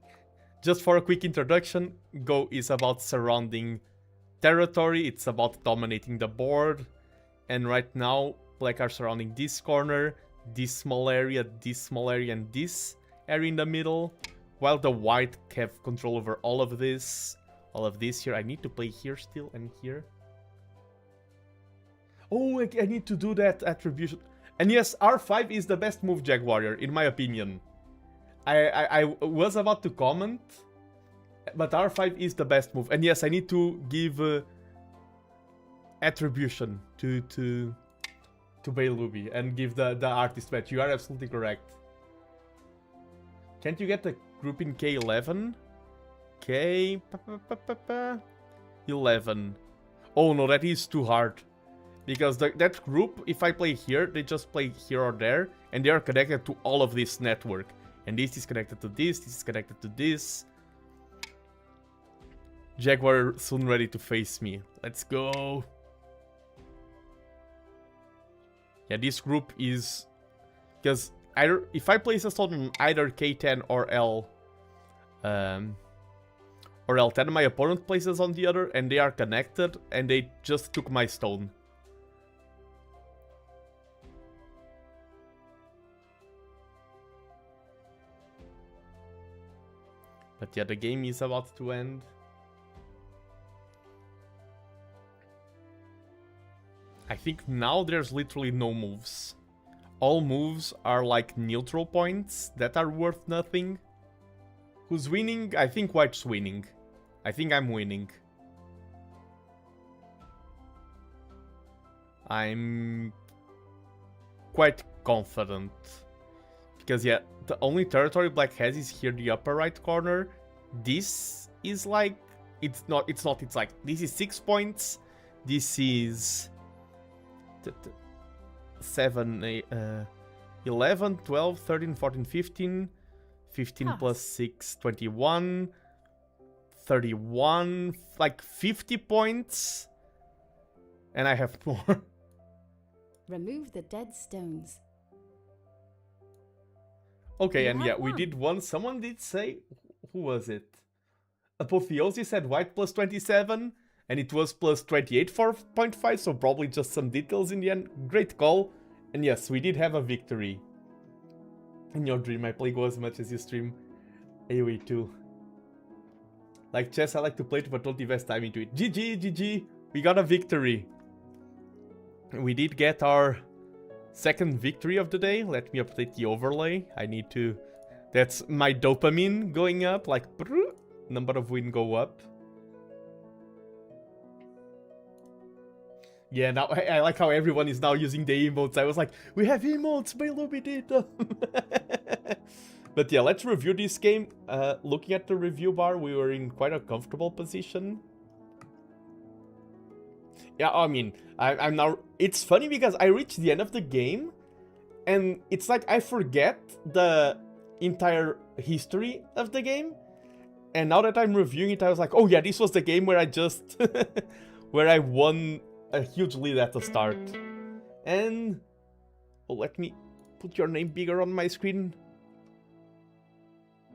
just for a quick introduction, Go is about surrounding territory. It's about dominating the board. And right now, Black are surrounding this corner, this small area, and this area in the middle. While the white have control over all of this here. I need to play here still and here. Oh, I need to do that attribution. And yes, R5 is the best move, Jag Warrior, in my opinion. I was about to comment, but R5 is the best move. And yes, I need to give attribution to Bailubi and give the artist badge. You are absolutely correct. Can't you get the group in K11? K11. Oh no, that is too hard. Because that group, if I play here, they just play here or there, and they are connected to all of this network. And this is connected to this is connected to this. Jaguar soon ready to face me. Let's go. Yeah, this group is... Because if I place a stone on either K10 or L10, my opponent places on the other, and they are connected, and they just took my stone. But yeah, the game is about to end. I think now there's literally no moves. All moves are like neutral points that are worth nothing. Who's winning? I think White's winning. I think I'm winning. I'm quite confident. Because yeah, the only territory Black has is here, the upper right corner. This is like... It's like... This is 6 points. This is... 7, 11, 12, 13, 14, 15. 15 plus 6, 21. 31. Like 50 points. And I have more. Remove the dead stones. Okay, and yeah, we did one. Someone did say... Who was it? Apotheosis said white plus 27. And it was plus 28 for 0.5, so probably just some details in the end. Great call. And yes, we did have a victory. In your dream, I play Go as much as you stream AoE too. Like chess, I like to play it, but don't invest time into it. GG. We got a victory. We did get our second victory of the day. Let me update the overlay. I need to... That's my dopamine going up. Like, number of wins go up. Yeah, now I like how everyone is now using the emotes. I was like, we have emotes, Bailubi did them. But yeah, let's review this game. Looking at the review bar, we were in quite a comfortable position. Yeah, I mean, I'm now... It's funny because I reached the end of the game, and it's like I forget the entire history of the game. And now that I'm reviewing it, I was like, oh yeah, this was the game where I just... where I won... a huge lead at the start. And Oh, let me put your name bigger on my screen.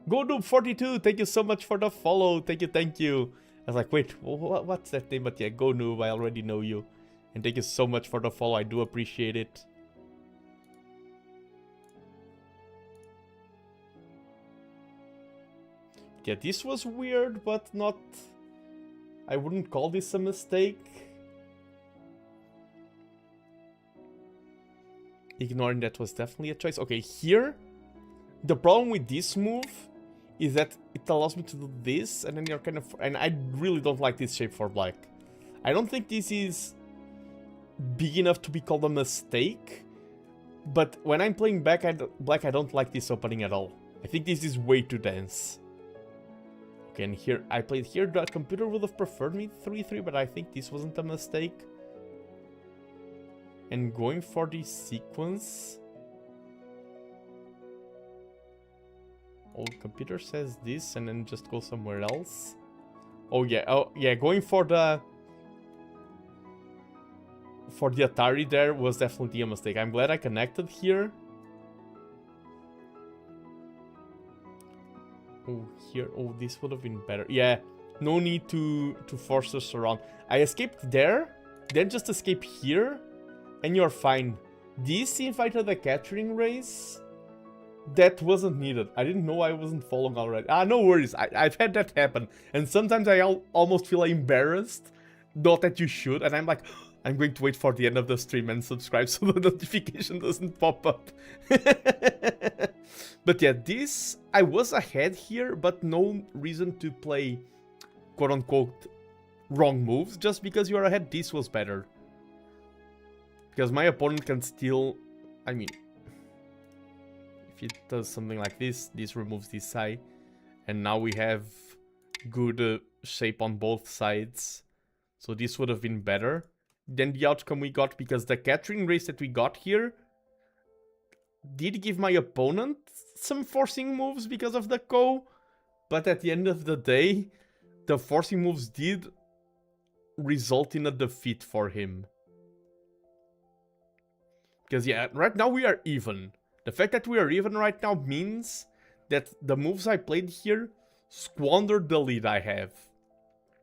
GoNoob42, thank you so much for the follow. Thank you, thank you. I was like, wait, what's that name? But yeah, GoNoob, I already know you. And thank you so much for the follow, I do appreciate it. Yeah, this was weird, but not... I wouldn't call this a mistake. Ignoring that was definitely a choice. Okay, here, the problem with this move is that it allows me to do this, and then you're kind of... And I really don't like this shape for black. I don't think this is big enough to be called a mistake, but when I'm playing black, I don't like this opening at all. I think this is way too dense. Okay, and here, I played here, the computer would have preferred me 3-3, but I think this wasn't a mistake. And going for the sequence... Old computer says this and then just go somewhere else. Oh yeah, going for the Atari there was definitely a mistake. I'm glad I connected here. Oh, here, oh, this would have been better. Yeah, no need to force us around. I escaped there, then just escape here, and you're fine. This invited the catching race. That wasn't needed. I didn't know I wasn't following already. No worries. I've had that happen. And sometimes I almost feel embarrassed. Not that you should. And I'm like, I'm going to wait for the end of the stream and subscribe so the notification doesn't pop up. But yeah, this... I was ahead here, but no reason to play quote-unquote wrong moves. Just because you are ahead, this was better. Because my opponent can still... I mean... If it does something like this, this removes this side. And now we have good shape on both sides. So this would have been better than the outcome we got, because the catching race that we got here did give my opponent some forcing moves because of the Ko. But at the end of the day, the forcing moves did result in a defeat for him. Because yeah, right now we are even. The fact that we are even right now means that the moves I played here squandered the lead I have.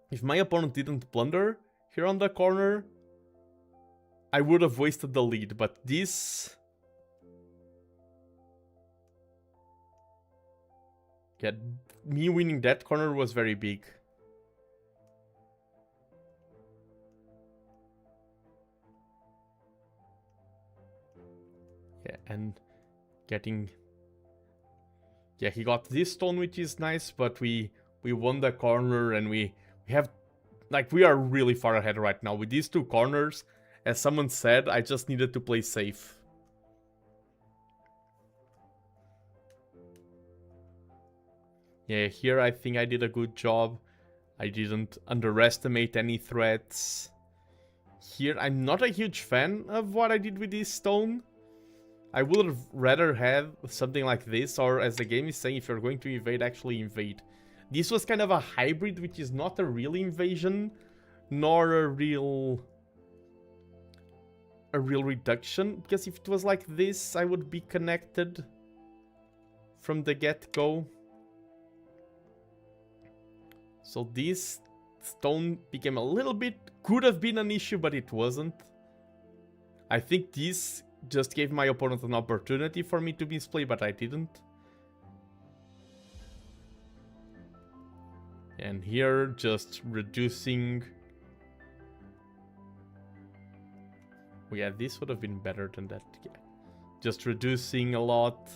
If my opponent didn't blunder here on the corner, I would have wasted the lead, but this... Yeah, me winning that corner was very big. Yeah, and... getting... Yeah, he got this stone, which is nice, but we won the corner, and we have... Like, we are really far ahead right now. With these two corners, as someone said, I just needed to play safe. Yeah, here I think I did a good job. I didn't underestimate any threats. Here, I'm not a huge fan of what I did with this stone. I would have rather have something like this, or as the game is saying, if you're going to invade, actually invade. This was kind of a hybrid, which is not a real invasion, nor a real reduction. Because if it was like this, I would be connected from the get-go. So this stone became a little bit, could have been an issue, but it wasn't. I think this just gave my opponent an opportunity for me to misplay, but I didn't. And here, just reducing... Oh yeah, this would have been better than that. Yeah. Just reducing a lot.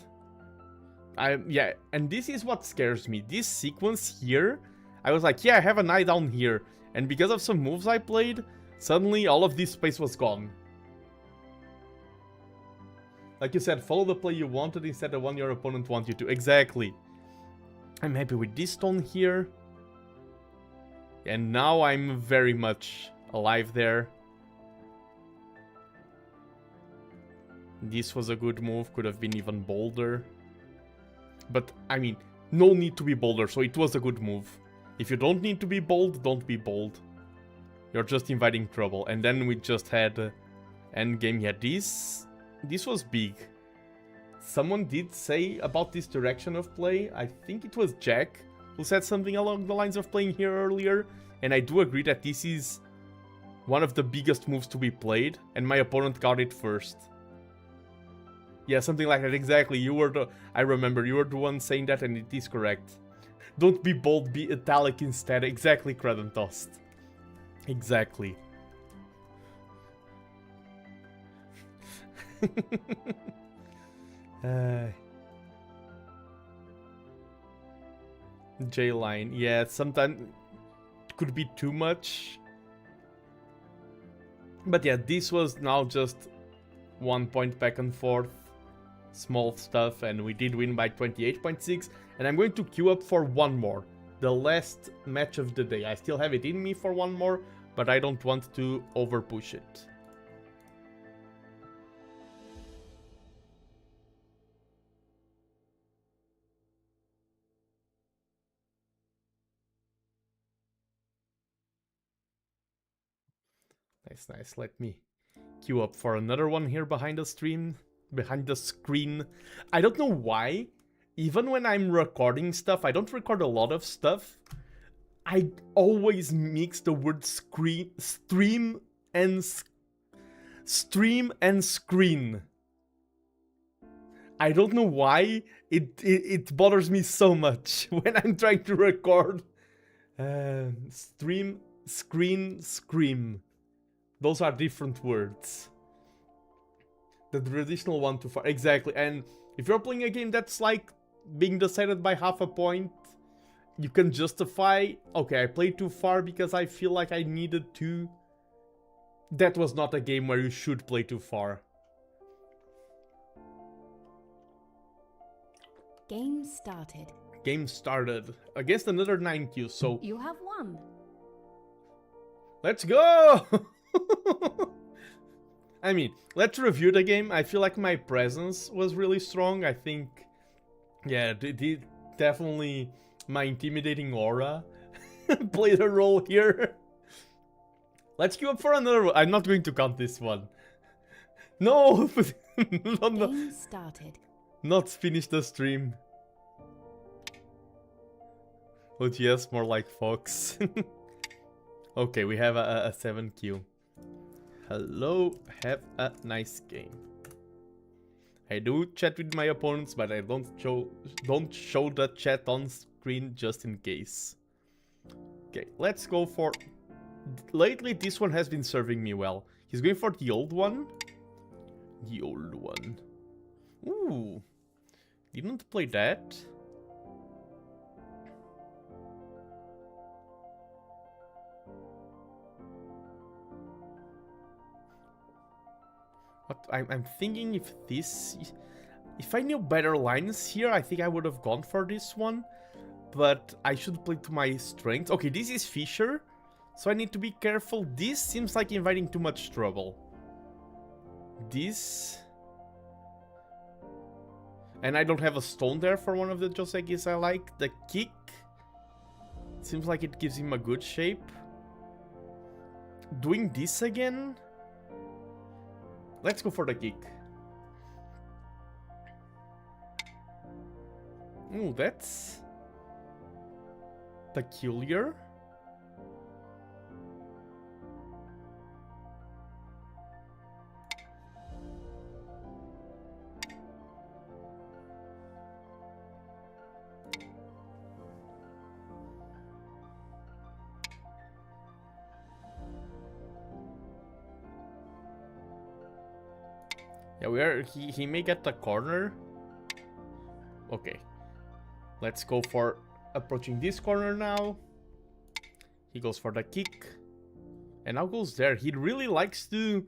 Yeah, and this is what scares me. This sequence here, I was like, yeah, I have an eye down here. And because of some moves I played, suddenly all of this space was gone. Like you said, follow the play you wanted instead of one your opponent wants you to. Exactly. I'm happy with this stone here. And now I'm very much alive there. This was a good move. Could have been even bolder. But, I mean, no need to be bolder. So it was a good move. If you don't need to be bold, don't be bold. You're just inviting trouble. And then we just had endgame. Yeah, this this was big. Someone did say about this direction of play, I think it was Jack, who said something along the lines of playing here earlier, and I do agree that this is one of the biggest moves to be played, and my opponent got it first. Yeah, something like that, exactly. I remember, you were the one saying that, and it is correct. Don't be bold, be italic instead. Exactly, Kradentost. Exactly. J-line, yeah, sometimes it could be too much. But yeah, this was now just 1 point back and forth. Small stuff, and we did win by 28.6. And I'm going to queue up for one more. The last match of the day. I still have it in me for one more, but I don't want to overpush it. Nice, nice. Let me queue up for another one here behind the stream. Behind the screen. I don't know why. Even when I'm recording stuff, I don't record a lot of stuff. I always mix the word stream and screen. I don't know why it bothers me so much when I'm trying to record. Stream, screen, scream. Those are different words. The traditional one too far. Exactly. And if you're playing a game that's like being decided by half a point, you can justify, okay, I played too far because I feel like I needed to. That was not a game where you should play too far. Game started. Game started. Against another 9Q, so... You have won. Let's go! I mean, let's review the game. I feel like my presence was really strong. I think, yeah, definitely my intimidating aura played a role here. Let's queue up for another one. I'm not going to count this one. No! No. Game started. Not finish the stream. Oh yes, more like Fox. Okay, we have a 7Q. Hello, have a nice game. I do chat with my opponents, but I don't show the chat on screen just in case. Okay, let's go for... Lately, this one has been serving me well. He's going for the old one. The old one. Ooh. Didn't play that. But I'm thinking if I knew better lines here, I think I would have gone for this one. But I should play to my strengths. Okay, this is Fisher, so I need to be careful. This seems like inviting too much trouble. This... And I don't have a stone there for one of the Joseikis I like. The kick seems like it gives him a good shape. Doing this again? Let's go for the kick. Ooh, that's peculiar. Yeah, he may get the corner. Okay. Let's go for approaching this corner now. He goes for the kick. And now goes there. He really likes to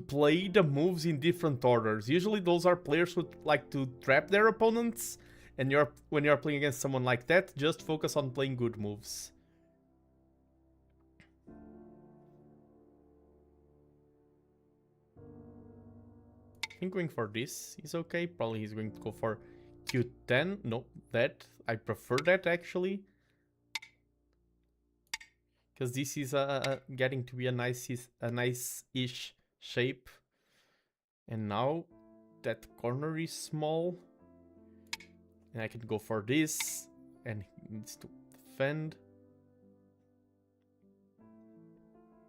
play the moves in different orders. Usually those are players who like to trap their opponents. And when you're playing against someone like that, just focus on playing good moves. I think going for this is okay. Probably he's going to go for Q10. No, that. I prefer that actually. Because this is getting to be a nice-ish shape. And now that corner is small. And I can go for this. And he needs to defend.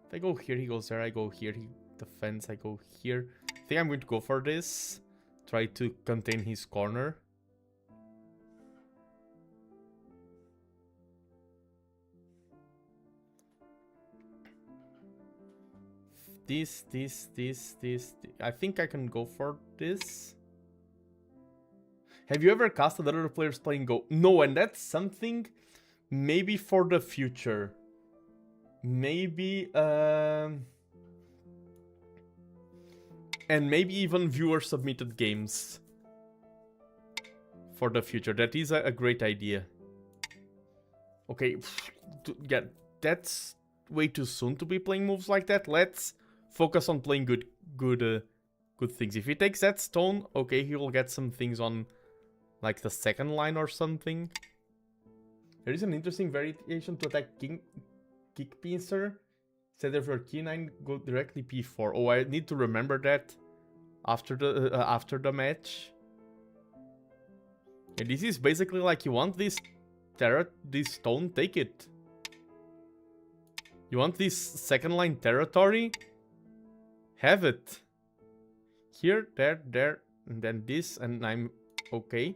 If I go here, he goes there. I go here, he defends. I go here. I think I'm going to go for this. Try to contain his corner. This. I think I can go for this. Have you ever casted other players playing Go? No, and that's something maybe for the future. Maybe, and maybe even viewer-submitted games for the future. That is a great idea. Okay, yeah, that's way too soon to be playing moves like that. Let's focus on playing good things. If he takes that stone, okay, he will get some things on, like, the second line or something. There is an interesting variation to attack Kick Pincer. Instead of your K9, go directly P4. Oh, I need to remember that after the match. And this is basically like, you want this stone, take it. You want this second line territory? Have it. Here, there, and then this, and I'm okay.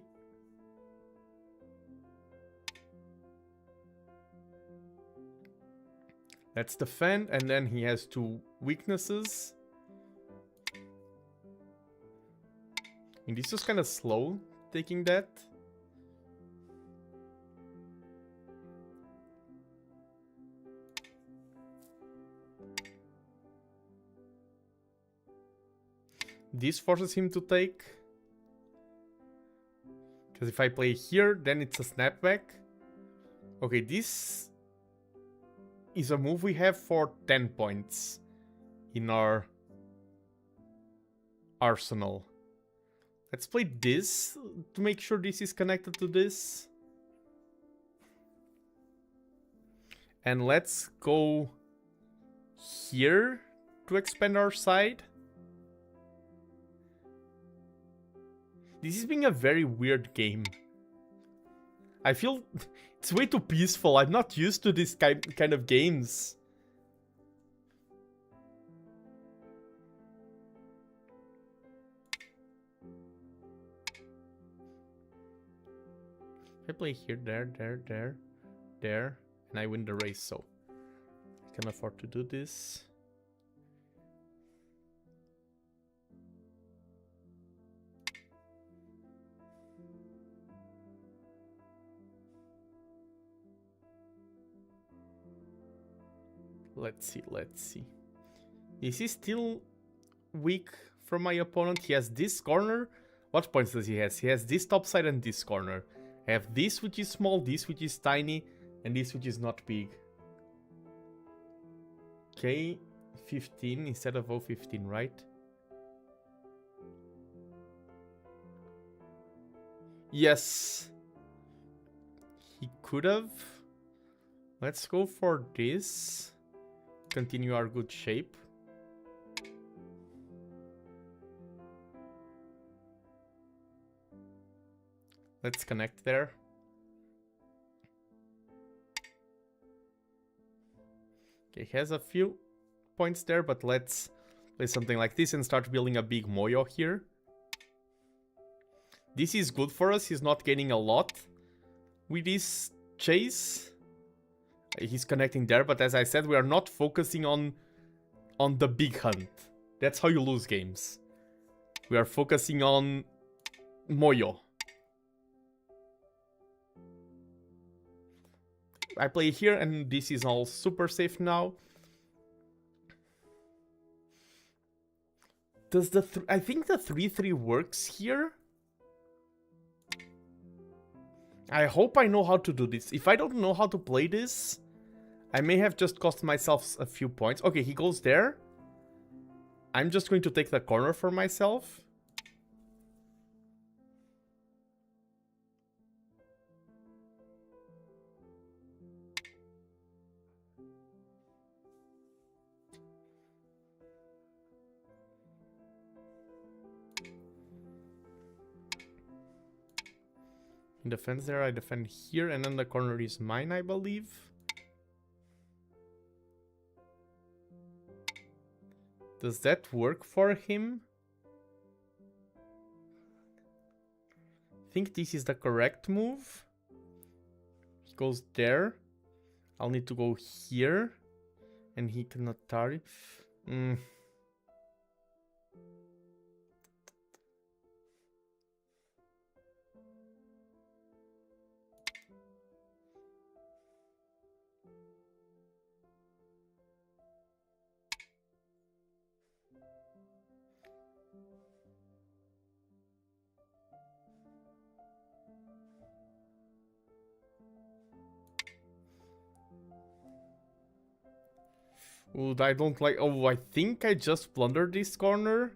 Let's defend, and then he has two weaknesses. And this is kind of slow, taking that. This forces him to take. Because if I play here, then it's a snapback. Okay, this is a move we have for 10 points in our arsenal. Let's play this to make sure this is connected to this. And let's go here to expand our side. This is being a very weird game. I feel it's way too peaceful. I'm not used to this kind of games. I play here, there, and I win the race, so I can afford to do this. Let's see. This is still weak from my opponent. He has this corner. What points does he have? He has this top side and this corner. I have this which is small, this which is tiny, and this which is not big. Okay, 15 instead of 015, right? Yes. He could have. Let's go for this. Continue our good shape. Let's connect there. Okay, he has a few points there, but let's play something like this and start building a big Moyo here. This is good for us. He's not gaining a lot with this chase. He's connecting there, but as I said, we are not focusing on the big hunt. That's how you lose games. We are focusing on Moyo. I play here, and this is all super safe now. Does I think the 3-3 works here? I hope I know how to do this. If I don't know how to play this, I may have just cost myself a few points. Okay, he goes there. I'm just going to take the corner for myself. He defends there, I defend here, and then the corner is mine, I believe. Does that work for him? I think this is the correct move. He goes there. I'll need to go here. And he cannot tarry. Ooh, I don't like... Oh, I think I just plundered this corner.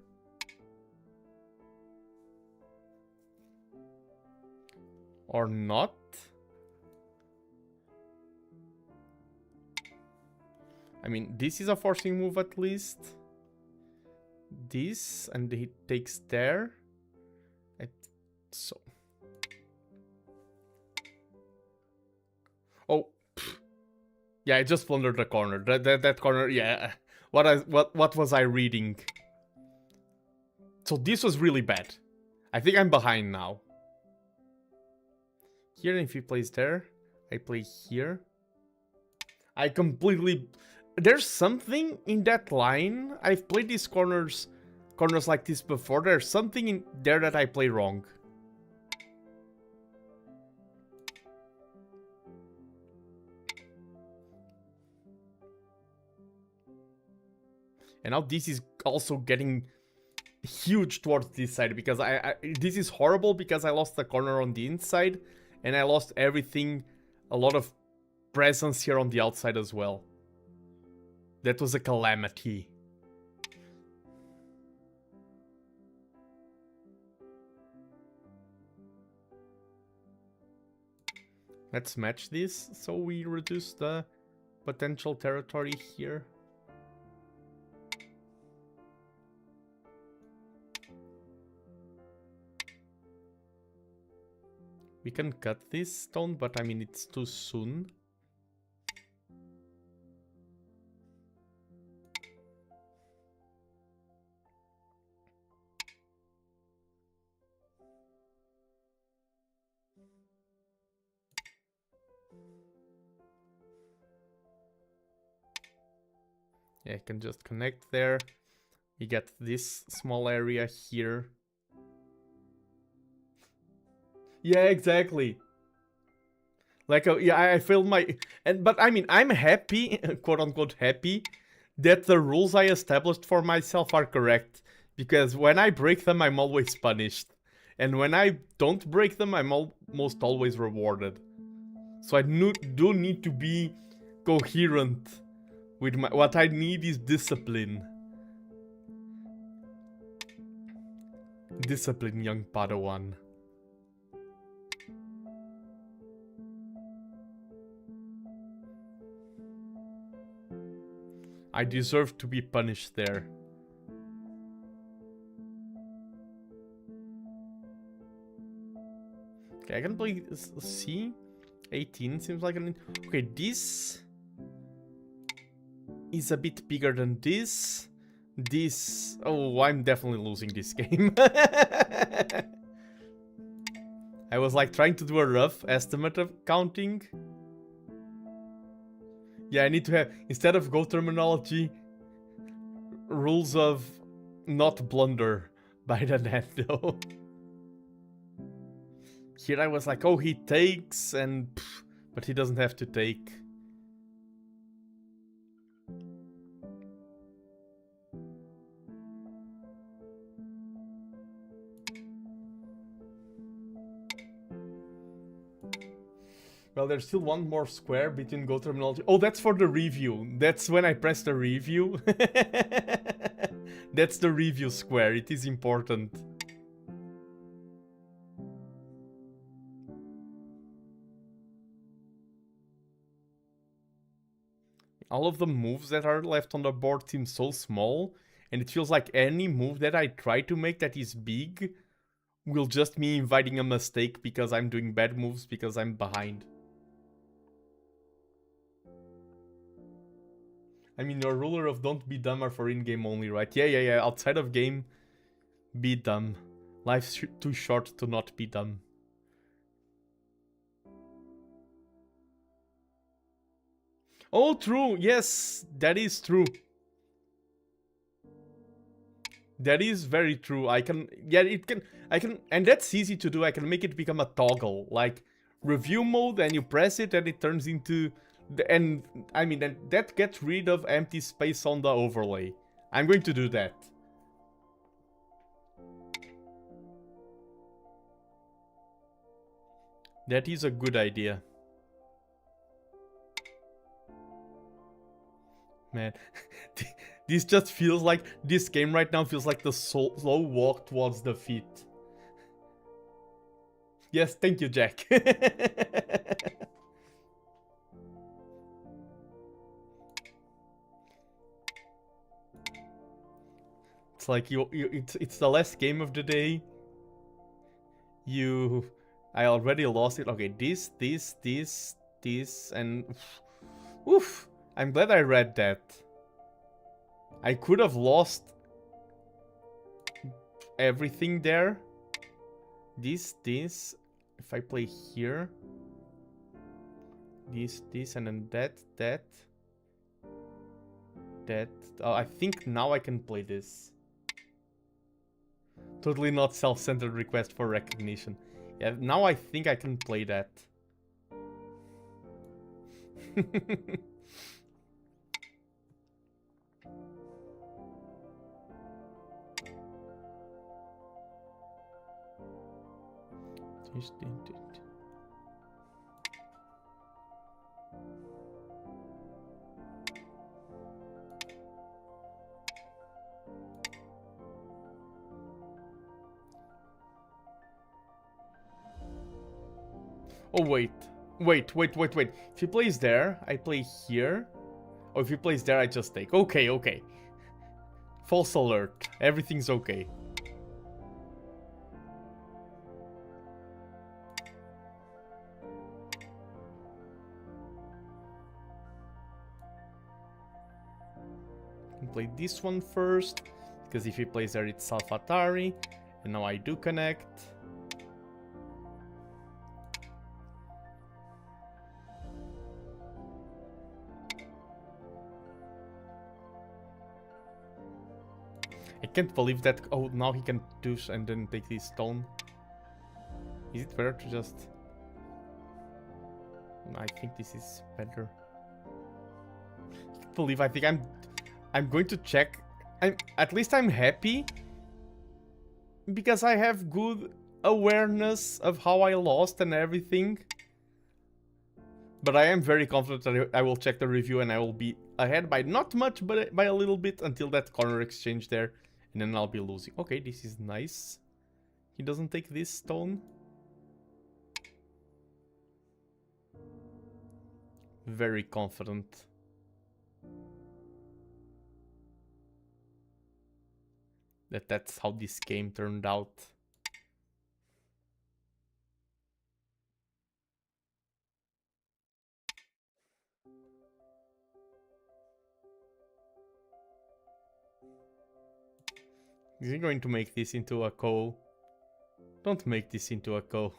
Or not. I mean, this is a forcing move at least. This, and he takes there. So... Oh. Yeah, I just plundered the corner. That corner, yeah. What was I reading? So this was really bad. I think I'm behind now. Here, if he plays there, I play here. I completely... There's something in that line. I've played these corners like this before. There's something in there that I play wrong. And now this is also getting huge towards this side, because this is horrible because I lost the corner on the inside and I lost everything, a lot of presence here on the outside as well. That was a calamity. Let's match this so we reduce the potential territory here. We can cut this stone, but I mean, it's too soon. Yeah, I can just connect there. We get this small area here. Yeah, exactly. Like, yeah, I feel my... But I mean, I'm happy, quote-unquote happy, that the rules I established for myself are correct. Because when I break them, I'm always punished. And when I don't break them, I'm almost always rewarded. So I do need to be coherent with my... What I need is discipline. Discipline, young Padawan. I deserve to be punished there. Okay, I can play C. 18 seems like an... Okay, this is a bit bigger than this. This... Oh, I'm definitely losing this game. I was like trying to do a rough estimate of counting. Yeah, I need to have, instead of Go terminology, rules of not blunder by TheNando. Here I was like, oh, he takes, and but he doesn't have to take. Well, there's still one more square between Go terminology. Oh, that's for the review. That's when I press the review. That's the review square. It is important. All of the moves that are left on the board seem so small, and it feels like any move that I try to make that is big will just me inviting a mistake because I'm doing bad moves because I'm behind. I mean, your ruler of don't be dumb are for in-game only, right? Yeah. Outside of game, be dumb. Life's too short to not be dumb. Oh, true. Yes, that is true. That is very true. I can, and that's easy to do. I can make it become a toggle, like review mode, and you press it, and it turns into, and I mean, that gets rid of empty space on the overlay. I'm going to do that. That is a good idea. Man, this just feels like, this game right now feels like the slow walk towards defeat. Yes, thank you, Jack. It's like it's the last game of the day. I already lost it. Okay, this, and oof. I'm glad I read that. I could have lost everything there. This, if I play here. This, and then that. Oh, I think now I can play this. Totally not self-centered request for recognition. Yeah, now I think I can play that. Oh, wait. If he plays there, I play here. Or if he plays there, I just take. Okay. False alert. Everything's okay. Play this one first, because if he plays there, it's Salvatari. And now I do connect. I can't believe that. Oh, now he can do and then take this stone. Is it better to just... I think this is better. I can't believe, I think I'm going to check. At least I'm happy because I have good awareness of how I lost and everything. But I am very confident that I will check the review and I will be ahead by not much, but by a little bit until that corner exchange there. And then I'll be losing. Okay, this is nice. He doesn't take this stone. Very confident. That's how this game turned out. Is he going to make this into a co? Don't make this into a co.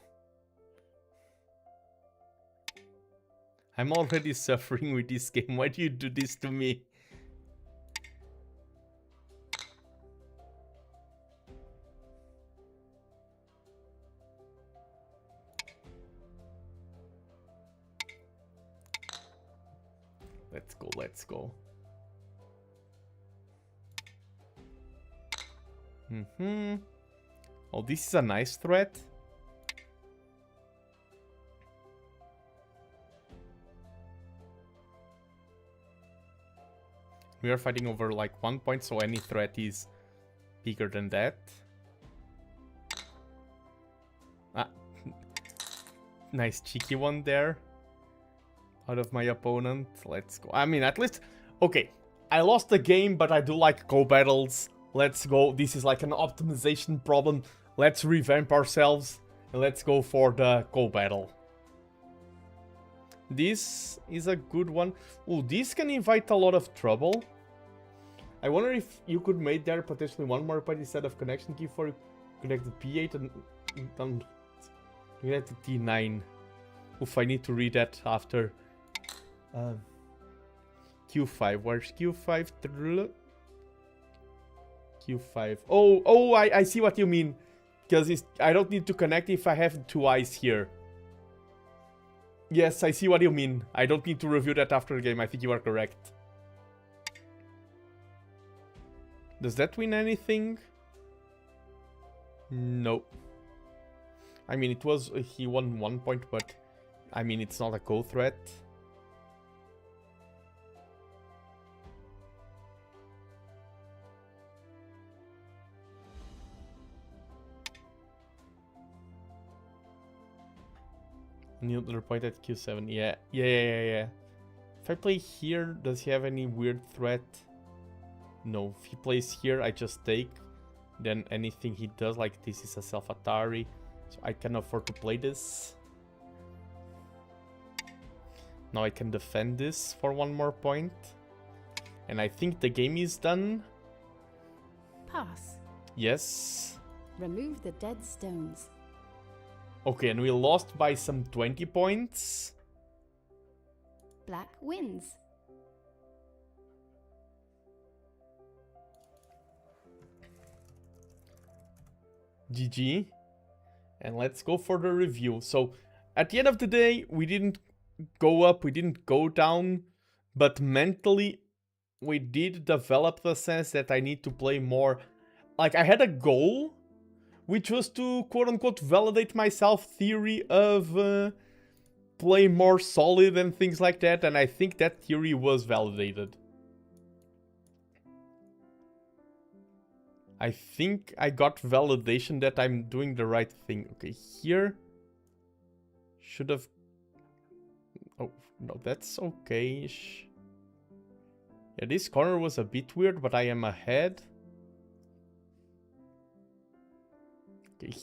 I'm already suffering with this game. Why do you do this to me? Let's go. Oh, this is a nice threat. We are fighting over like 1 point, so any threat is bigger than that. Ah, nice cheeky one there. Out of my opponent. Let's go. I mean, at least... Okay, I lost the game, but I do like co-battles. Let's go. This is like an optimization problem Let's revamp ourselves and let's go for the co-battle. This is a good one. Oh, this can invite a lot of trouble. I wonder if you could make there potentially one more point instead of connection key for connected P8 and then connected T9. Oof, I need to read that after. Q5. Where's Q5? Q5. Oh, I see what you mean. Because I don't need to connect if I have two eyes here. Yes, I see what you mean. I don't need to review that after the game. I think you are correct. Does that win anything? No. I mean, it was... he won 1 point, but... I mean, it's not a co-threat. Another point at Q7. Yeah. If I play here, does he have any weird threat? No. If he plays here, I just take. Then anything he does, like this is a self-Atari. So I can afford to play this. Now I can defend this for 1 more point. And I think the game is done. Pass. Yes. Remove the dead stones. Okay, and we lost by some 20 points. Black wins. GG. And let's go for the review. So, at the end of the day, we didn't go up, we didn't go down. But mentally, we did develop the sense that I need to play more. Like, I had a goal, which was to quote-unquote validate my self-theory of play more solid and things like that, and I think that theory was validated. I think I got validation that I'm doing the right thing. Okay, here... should have... oh, no, that's okay-ish. Yeah, this corner was a bit weird, but I am ahead.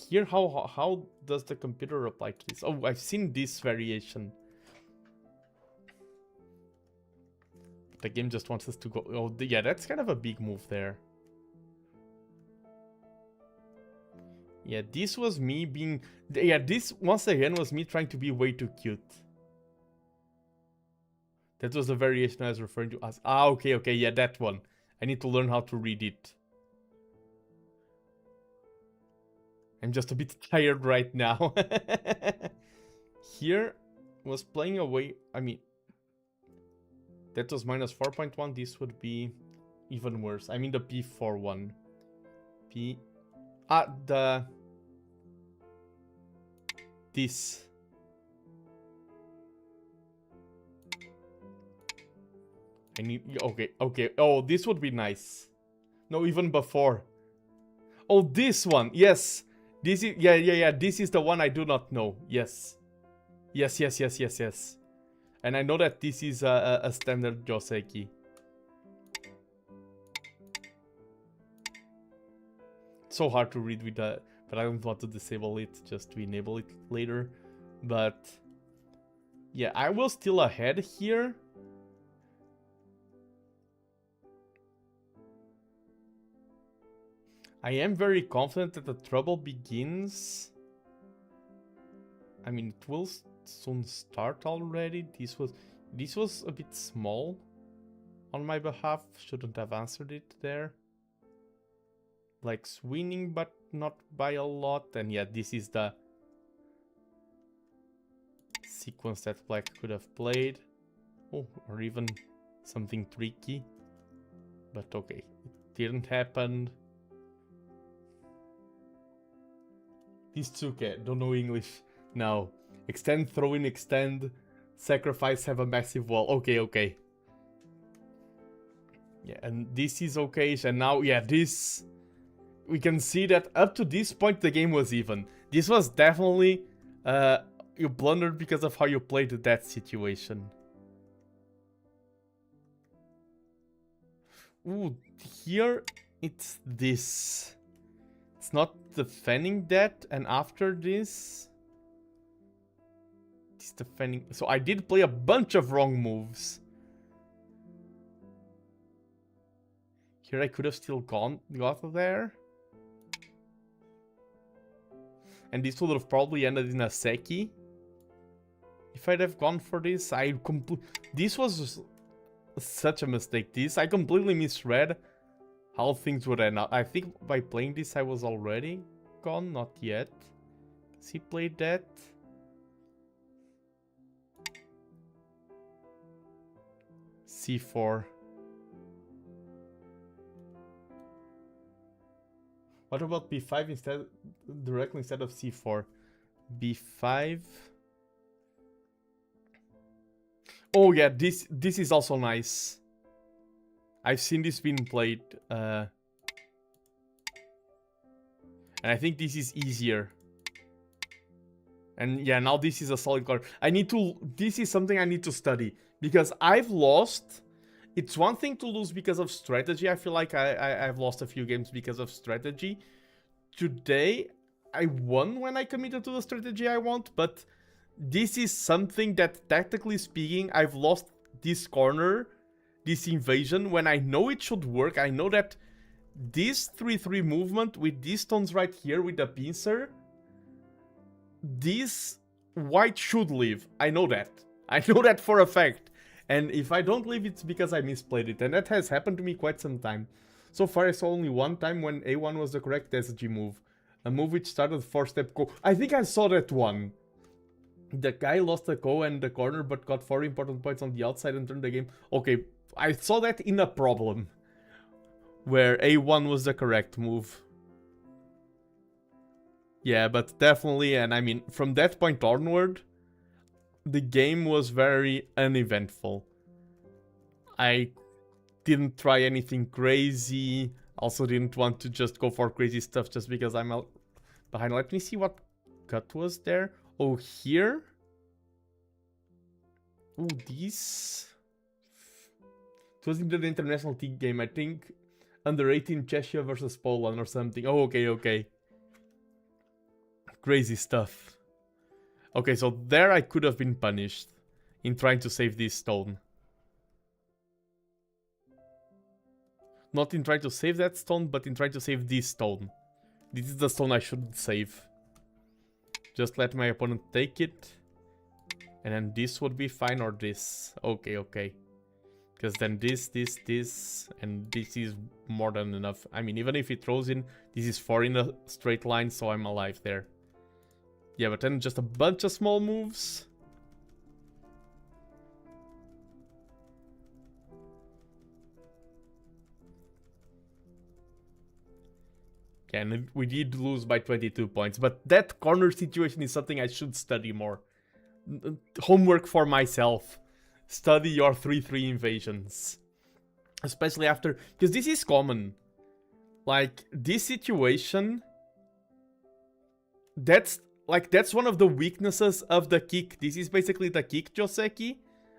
Here, how does the computer apply to this? Oh, I've seen this variation. The game just wants us to go... oh, yeah, that's kind of a big move there. Yeah, this was me being... yeah, this, once again, was me trying to be way too cute. That was the variation I was referring to as... ah, okay, yeah, that one. I need to learn how to read it. I'm just a bit tired right now. Here was playing away. I mean, that was minus 4.1. This would be even worse. I mean the P4 one. This. I need... okay. Oh, this would be nice. No, even before. Oh, this one. Yes. This is... yeah. This is the one I do not know. Yes. Yes. And I know that this is a standard Joseki. So hard to read with that, but I don't want to disable it, just to enable it later. But... yeah, I was still ahead here. I am very confident that the trouble begins. I mean, it will soon start already. This was a bit small on my behalf. Shouldn't have answered it there. Like winning, but not by a lot. And yeah, this is the sequence that Black could have played. Oh, or even something tricky. But okay, it didn't happen. Tsuke, don't know English. Now, extend, throw in, extend, sacrifice, have a massive wall. Okay. Yeah, and this is okay. And now, yeah, this... we can see that up to this point the game was even. This was definitely... you blundered because of how you played that situation. Ooh, here it's this. It's not defending that, and after this... It's defending... So I did play a bunch of wrong moves. Here I could have still got there. And this would have probably ended in a Seki. If I'd have gone for this, this was such a mistake. I completely misread how things would end up. I think by playing this I was already gone, not yet. Does he play that? C4. What about B5 instead, directly instead of C4? B5. Oh yeah, this is also nice. I've seen this being played, and I think this is easier. And yeah, now this is a solid card. This is something I need to study, because I've lost. It's one thing to lose because of strategy. I feel like I've lost a few games because of strategy. Today, I won when I committed to the strategy I want, but this is something that, tactically speaking, I've lost this corner, this invasion, when I know it should work. I know that this 3-3 movement with these stones right here with the pincer, this white should leave. I know that. I know that for a fact. And if I don't leave, it's because I misplayed it. And that has happened to me quite some time. So far, I saw only one time when A1 was the correct SG move. A move which started 4-step go. I think I saw that one. The guy lost the go and the corner, but got 4 important points on the outside and turned the game. Okay, I saw that in a problem. Where A1 was the correct move. Yeah, but definitely, and I mean, from that point onward, the game was very uneventful. I didn't try anything crazy. Also didn't want to just go for crazy stuff just because I'm out behind. Let me see what cut was there. Oh, here? Oh, this... It was in the international team game, I think. Under 18 Czechia versus Poland or something. Oh, okay. Crazy stuff. Okay, so there I could have been punished in trying to save this stone. Not in trying to save that stone, but in trying to save this stone. This is the stone I should save. Just let my opponent take it. And then this would be fine, or this. Okay. Because then this, and this is more than enough. I mean, even if it throws in, this is 4 in a straight line, so I'm alive there. Yeah, but then just a bunch of small moves. Yeah, and we did lose by 22 points, but that corner situation is something I should study more. Homework for myself. Study your 3-3 invasions. Especially after... Because this is common. Like, this situation... That's one of the weaknesses of the kick. This is basically the kick Joseki.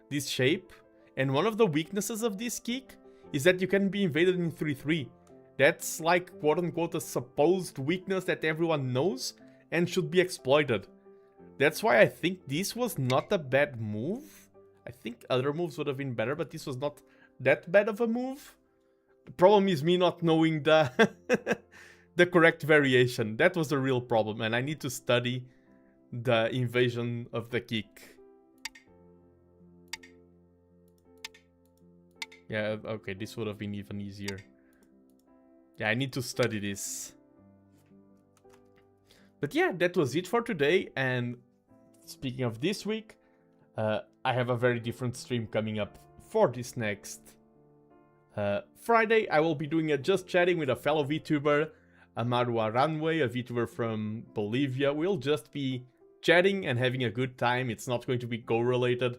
This shape. And one of the weaknesses of this kick is that you can be invaded in 3-3. That's like, quote-unquote, a supposed weakness that everyone knows and should be exploited. That's why I think this was not a bad move. I think other moves would have been better, but this was not that bad of a move. The problem is me not knowing the the correct variation. That was the real problem, and I need to study the invasion of the kick. Yeah, okay, this would have been even easier. Yeah, I need to study this. But yeah, that was it for today. And speaking of this week, I have a very different stream coming up for this next Friday. I will be doing a just chatting with a fellow VTuber, Amaru Aranwe, a VTuber from Bolivia. We'll just be chatting and having a good time. It's not going to be Go related.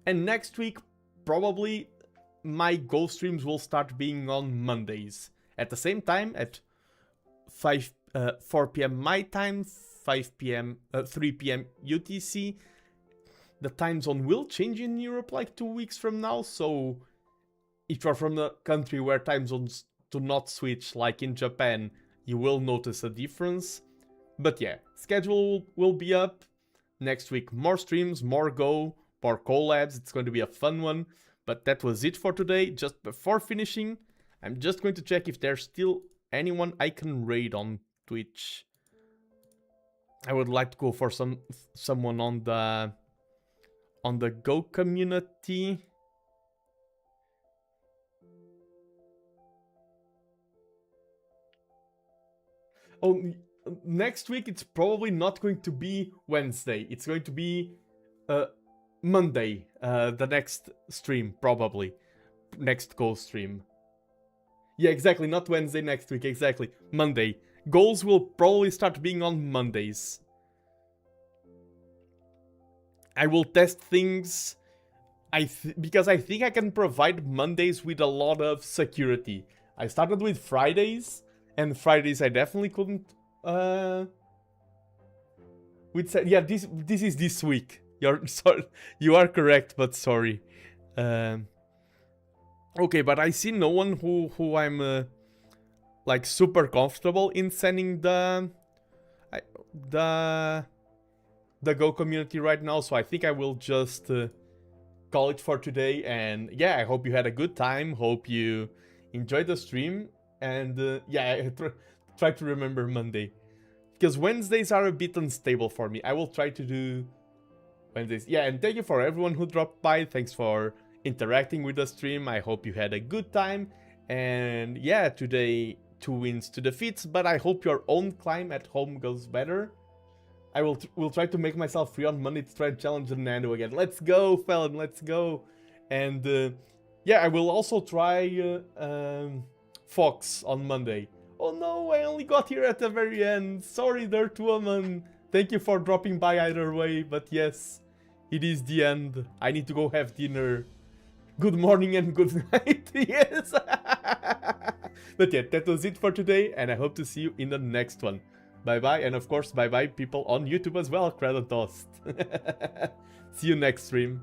And next week, probably my Go streams will start being on Mondays. At the same time, at 4 p.m. my time, 3 p.m. UTC. The time zone will change in Europe like 2 weeks from now, so if you're from a country where time zones do not switch, like in Japan, you will notice a difference. But yeah, schedule will be up. Next week, more streams, more Go, more collabs. It's going to be a fun one. But that was it for today. Just before finishing, I'm just going to check if there's still anyone I can raid on Twitch. I would like to go for someone on the Go community. Oh, next week it's probably not going to be Wednesday. It's going to be Monday, the next stream, probably. Next Go stream. Yeah, exactly, not Wednesday next week, exactly. Monday. Goals will probably start being on Mondays. I will test things because I think I can provide Mondays with a lot of security. I started with Fridays, and Fridays I definitely couldn't yeah, this is this week. You are correct, but sorry. Okay, but I see no one who I'm like super comfortable in sending the Go community right now, so I think I will just call it for today. And yeah, I hope you had a good time. Hope you enjoyed the stream. And yeah, try to remember Monday, because Wednesdays are a bit unstable for me. I will try to do Wednesdays. Yeah, and thank you for everyone who dropped by. Thanks for interacting with the stream. I hope you had a good time. And yeah, today 2 wins, 2 defeats, but I hope your own climb at home goes better. I will try to make myself free on Monday to try and challenge TheNando again. Let's go, Felon, let's go. And yeah, I will also try Fox on Monday. Oh no, I only got here at the very end. Sorry, Dirt Woman. Thank you for dropping by either way, but yes, it is the end. I need to go have dinner. Good morning and good night. Yes. But yeah, that was it for today, and I hope to see you in the next one. Bye bye, and of course, bye bye people on YouTube as well, Credit Toast. See you next stream.